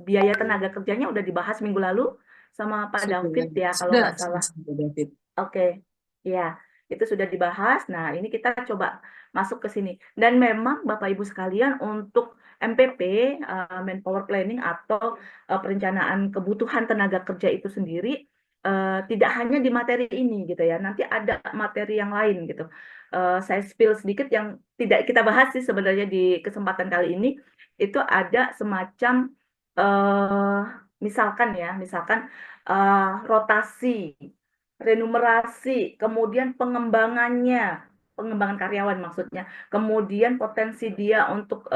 biaya tenaga kerjanya udah dibahas minggu lalu sama Pak David ya kalau nggak salah. David. Oke, ya itu sudah dibahas. Nah, ini kita coba masuk ke sini. Dan memang Bapak Ibu sekalian untuk MPP, Manpower Planning atau perencanaan kebutuhan tenaga kerja itu sendiri tidak hanya di materi ini gitu ya. Nanti ada materi yang lain gitu. Saya spill sedikit yang tidak kita bahas sih sebenarnya di kesempatan kali ini. Itu ada semacam misalkan rotasi, renumerasi, kemudian pengembangan karyawan maksudnya, kemudian potensi dia untuk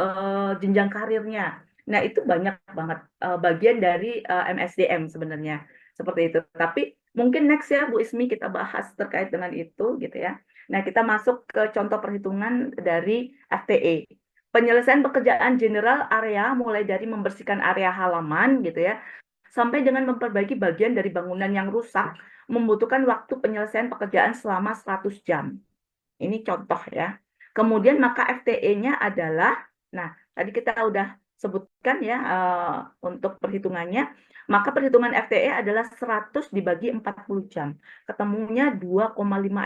jenjang karirnya. Nah, itu banyak banget bagian dari MSDM sebenarnya seperti itu. Tapi mungkin next ya Bu Ismi kita bahas terkait dengan itu gitu ya. Nah, kita masuk ke contoh perhitungan dari FTE. Penyelesaian pekerjaan general area mulai dari membersihkan area halaman gitu ya, sampai dengan memperbaiki bagian dari bangunan yang rusak membutuhkan waktu penyelesaian pekerjaan selama 100 jam. Ini contoh ya. Kemudian maka FTE-nya adalah, nah tadi kita udah sebutkan ya untuk perhitungannya, maka perhitungan FTE adalah 100 dibagi 40 jam. Ketemunya 2,5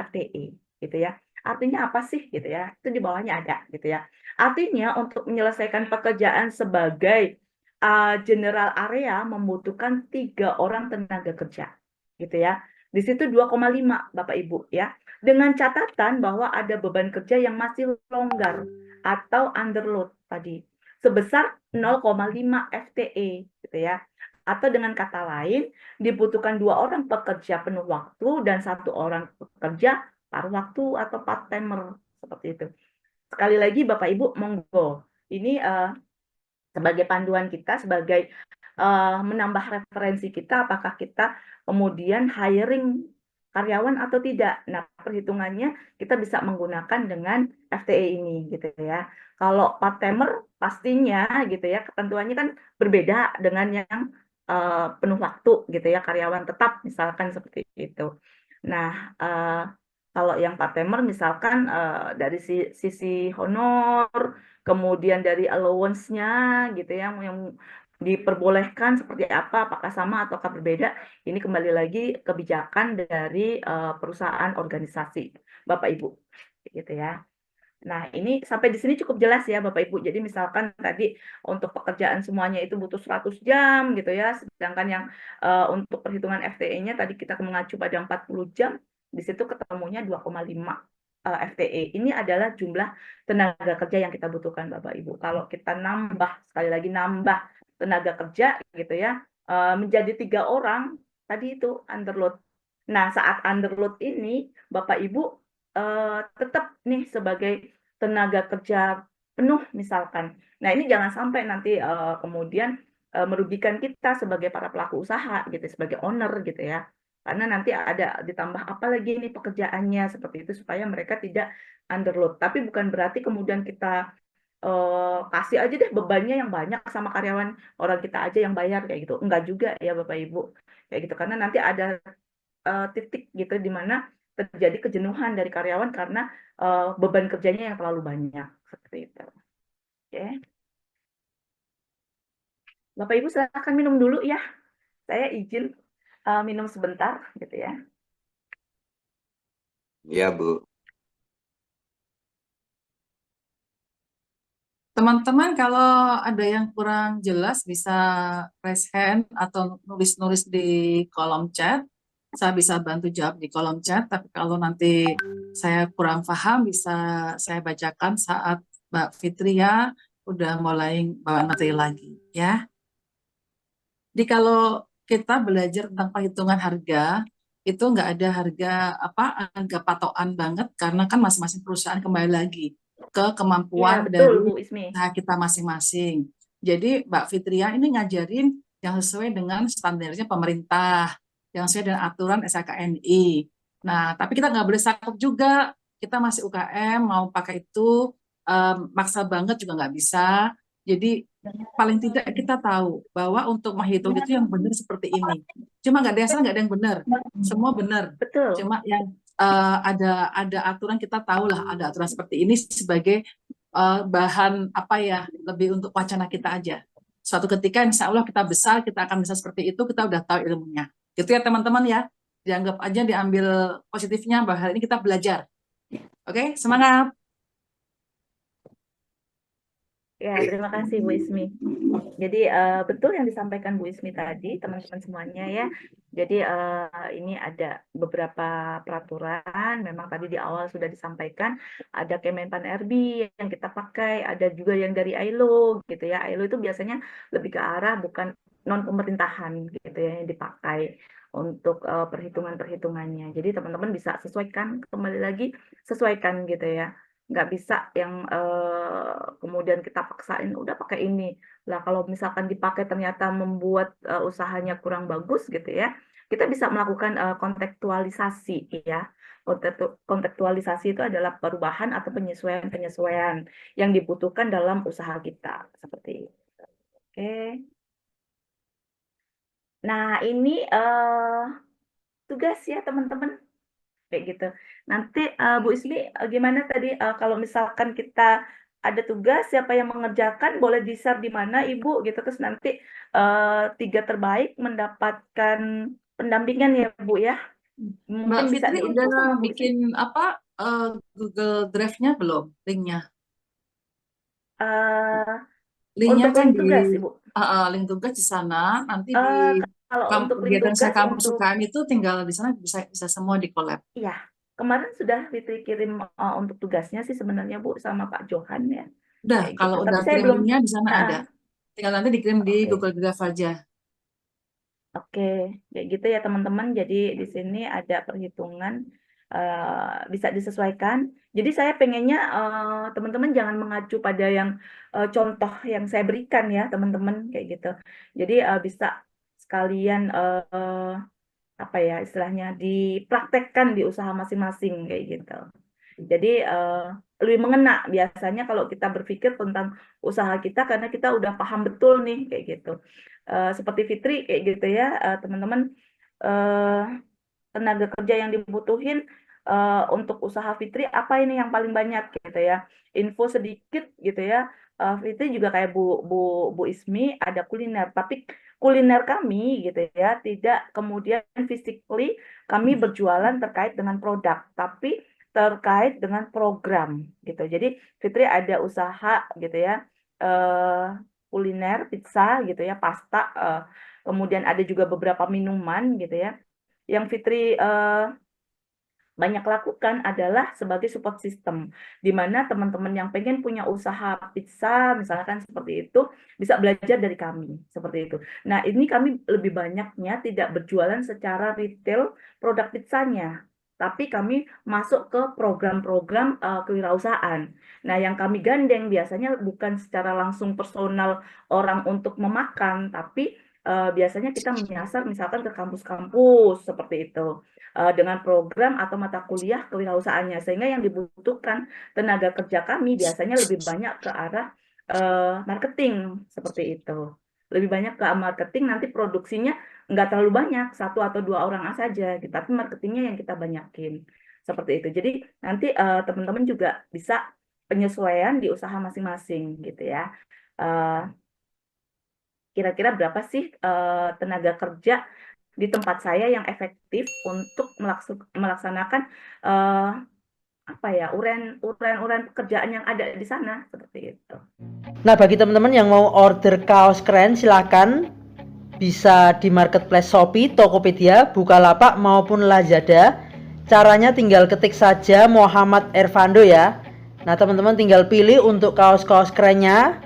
FTE gitu ya. Artinya apa sih gitu ya? Itu di bawahnya ada gitu ya. Artinya untuk menyelesaikan pekerjaan sebagai general area membutuhkan 3 orang tenaga kerja gitu ya. Di situ 2,5 Bapak Ibu ya. Dengan catatan bahwa ada beban kerja yang masih longgar atau underload tadi sebesar 0,5 FTE gitu ya. Atau dengan kata lain dibutuhkan 2 orang pekerja penuh waktu dan 1 orang pekerja paruh waktu atau part timer seperti itu. Sekali lagi Bapak Ibu monggo. Ini sebagai panduan kita, sebagai menambah referensi kita, apakah kita kemudian hiring karyawan atau tidak. Nah, perhitungannya kita bisa menggunakan dengan FTE ini gitu ya. Kalau part-timer pastinya gitu ya, ketentuannya kan berbeda dengan yang penuh waktu gitu ya, karyawan tetap misalkan seperti itu. Nah, kalau yang part-timer misalkan dari sisi honor, kemudian dari allowance-nya gitu ya, yang diperbolehkan seperti apa, apakah sama ataukah berbeda, ini kembali lagi kebijakan dari perusahaan organisasi, Bapak Ibu, gitu ya. Nah, ini sampai di sini cukup jelas ya Bapak Ibu. Jadi misalkan tadi untuk pekerjaan semuanya itu butuh 100 jam gitu ya, sedangkan yang untuk perhitungan FTE-nya tadi kita mengacu pada 40 jam, di situ ketemunya 2,5 FTE. Ini adalah jumlah tenaga kerja yang kita butuhkan Bapak Ibu. Kalau kita nambah, sekali lagi nambah tenaga kerja gitu ya, menjadi 3 orang, tadi itu underload. Nah, saat underload ini Bapak Ibu tetap nih sebagai tenaga kerja penuh misalkan. Nah, ini jangan sampai nanti kemudian merugikan kita sebagai para pelaku usaha gitu, sebagai owner gitu ya. Karena nanti ada ditambah apa lagi nih pekerjaannya seperti itu supaya mereka tidak underload. Tapi bukan berarti kemudian kita kasih aja deh bebannya yang banyak sama karyawan orang kita aja yang bayar kayak gitu. Enggak juga ya Bapak Ibu. Kayak gitu karena nanti ada titik gitu di mana terjadi kejenuhan dari karyawan karena beban kerjanya yang terlalu banyak seperti itu. Oke. Bapak Ibu silakan minum dulu ya. Saya izin minum sebentar gitu ya. Iya, Bu. Teman-teman kalau ada yang kurang jelas bisa raise hand atau nulis-nulis di kolom chat. Saya bisa bantu jawab di kolom chat, tapi kalau nanti saya kurang paham bisa saya bacakan saat Mbak Fitria udah mulai bawa materi lagi ya. Jadi kalau kita belajar tentang perhitungan harga, itu nggak ada harga patokan banget karena kan masing-masing perusahaan kembali lagi ke Iya, kemampuan betul dari Bu Ismi. usaha kita masing-masing. Jadi Mbak Fitria ini ngajarin yang sesuai dengan standarnya pemerintah, yang sesuai dengan aturan SKKNI. Nah, tapi kita nggak boleh sakit juga. Kita masih UKM, mau pakai itu maksa banget juga nggak bisa. Jadi paling tidak kita tahu bahwa untuk menghitung itu yang benar seperti ini. Cuma nggak ada yang salah, nggak ada yang benar. Semua benar. Betul. Cuma yang ada aturan, kita tahu lah ada aturan seperti ini sebagai bahan apa ya, lebih untuk wacana kita aja. Suatu ketika insya Allah kita besar, kita akan bisa seperti itu, kita udah tahu ilmunya. Gitu ya teman-teman ya. Dianggap aja, diambil positifnya bahwa hari ini kita belajar. Oke, semangat. Ya, terima kasih Bu Ismi. Jadi betul yang disampaikan Bu Ismi tadi, teman-teman semuanya ya. Jadi ini ada beberapa peraturan, memang tadi di awal sudah disampaikan, ada Kemenpan RB yang kita pakai, ada juga yang dari ILO gitu ya. ILO itu biasanya lebih ke arah bukan non pemerintahan gitu ya yang dipakai untuk perhitungan-perhitungannya. Jadi teman-teman bisa sesuaikan, kembali lagi sesuaikan gitu ya. Nggak bisa yang kemudian kita paksain udah pakai ini. Lah kalau misalkan dipakai ternyata membuat usahanya kurang bagus gitu ya, kita bisa melakukan kontekstualisasi ya. Kontekstualisasi itu adalah perubahan atau penyesuaian-penyesuaian yang dibutuhkan dalam usaha kita seperti itu. Oke. Nah, ini tugas ya teman-teman kayak gitu. Nanti Bu Ismi gimana tadi kalau misalkan kita ada tugas siapa yang mengerjakan boleh di-share di mana Ibu gitu, terus nanti 3 terbaik mendapatkan pendampingan ya Bu ya. Mbak Mungkin bisa Fitri diinfo udah sama Bu Ismi. bikin apa Google Drive-nya belum, linknya? Linknya Untuk kan link di tugas Ibu. link tugas di sana. Nanti di Kalau untuk link kegiatan saya tugas kampus untuk UKM itu tinggal di sana bisa semua di collab. iya, kemarin sudah Fitri kirim untuk tugasnya sih sebenarnya Bu sama Pak Johan ya. Udah, Kayak gitu. kalau Tapi udah saya kirim belum linknya di sana ada. Tinggal nanti dikirim di Oke. Google Drive aja. Oke, kayak gitu ya teman-teman. Jadi di sini ada perhitungan bisa disesuaikan. Jadi saya pengennya teman-teman jangan mengacu pada yang contoh yang saya berikan ya teman-teman kayak gitu. Jadi bisa sekalian apa ya istilahnya dipraktekkan di usaha masing-masing kayak gitu. Jadi lebih mengena biasanya kalau kita berpikir tentang usaha kita karena kita udah paham betul nih kayak gitu. Seperti Fitri kayak gitu ya teman-teman, tenaga kerja yang dibutuhin untuk usaha Fitri apa ini yang paling banyak gitu ya. Info sedikit gitu ya. Fitri juga kayak Bu Ismi ada kuliner, tapi kuliner kami gitu ya tidak kemudian physically kami berjualan terkait dengan produk, tapi terkait dengan program gitu. Jadi Fitri ada usaha gitu ya, kuliner pizza gitu ya, pasta, kemudian ada juga beberapa minuman gitu ya. Yang Fitri banyak lakukan adalah sebagai support system, di mana teman-teman yang pengen punya usaha pizza, misalkan seperti itu, bisa belajar dari kami, seperti itu. Nah, ini kami lebih banyaknya tidak berjualan secara retail produk pizzanya, tapi kami masuk ke program-program kewirausahaan. Nah, yang kami gandeng biasanya bukan secara langsung personal orang untuk memakan, tapi biasanya kita menyasar misalkan ke kampus-kampus seperti itu dengan program atau mata kuliah kewirausahaannya, sehingga yang dibutuhkan tenaga kerja kami biasanya lebih banyak ke arah marketing seperti itu. Lebih banyak ke marketing, nanti produksinya nggak terlalu banyak, 1 atau 2 orang saja, gitu. Tapi marketingnya yang kita banyakin seperti itu. Jadi nanti teman-teman juga bisa penyesuaian di usaha masing-masing gitu ya. Kira-kira berapa sih tenaga kerja di tempat saya yang efektif untuk melaksanakan apa ya, uren pekerjaan yang ada di sana seperti itu. Nah, bagi teman-teman yang mau order kaos keren, silakan bisa di marketplace Shopee, Tokopedia, Bukalapak maupun Lazada. Caranya tinggal ketik saja Muhammad Ervando ya. Nah, teman-teman tinggal pilih untuk kaos-kaos kerennya.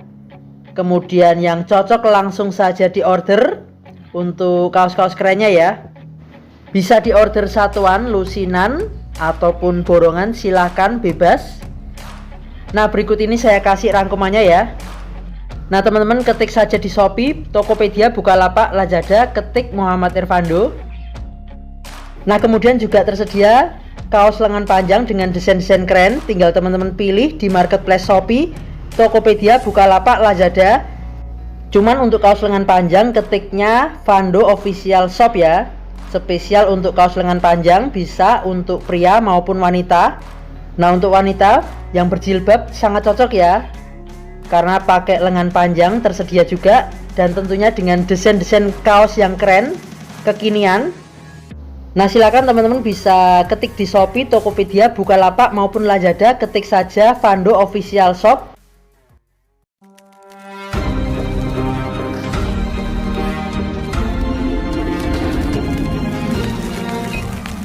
Kemudian yang cocok langsung saja diorder untuk kaos-kaos kerennya ya. Bisa diorder satuan, lusinan, ataupun borongan, silahkan bebas. Nah, berikut ini saya kasih rangkumannya ya. Nah, teman-teman ketik saja di Shopee, Tokopedia, Bukalapak, Lazada, ketik Muhammad Ervando. Nah, kemudian juga tersedia kaos lengan panjang dengan desain-desain keren. Tinggal teman-teman pilih di marketplace Shopee, Tokopedia, Bukalapak, Lazada. Cuman untuk kaos lengan panjang ketiknya Vando Official Shop ya. Spesial untuk kaos lengan panjang, bisa untuk pria maupun wanita. Nah, untuk wanita yang berjilbab sangat cocok ya, karena pakai lengan panjang tersedia juga, dan tentunya dengan desain-desain kaos yang keren, kekinian. Nah, silakan teman-teman bisa ketik di Shopee, Tokopedia, Bukalapak maupun Lazada, ketik saja Vando Official Shop.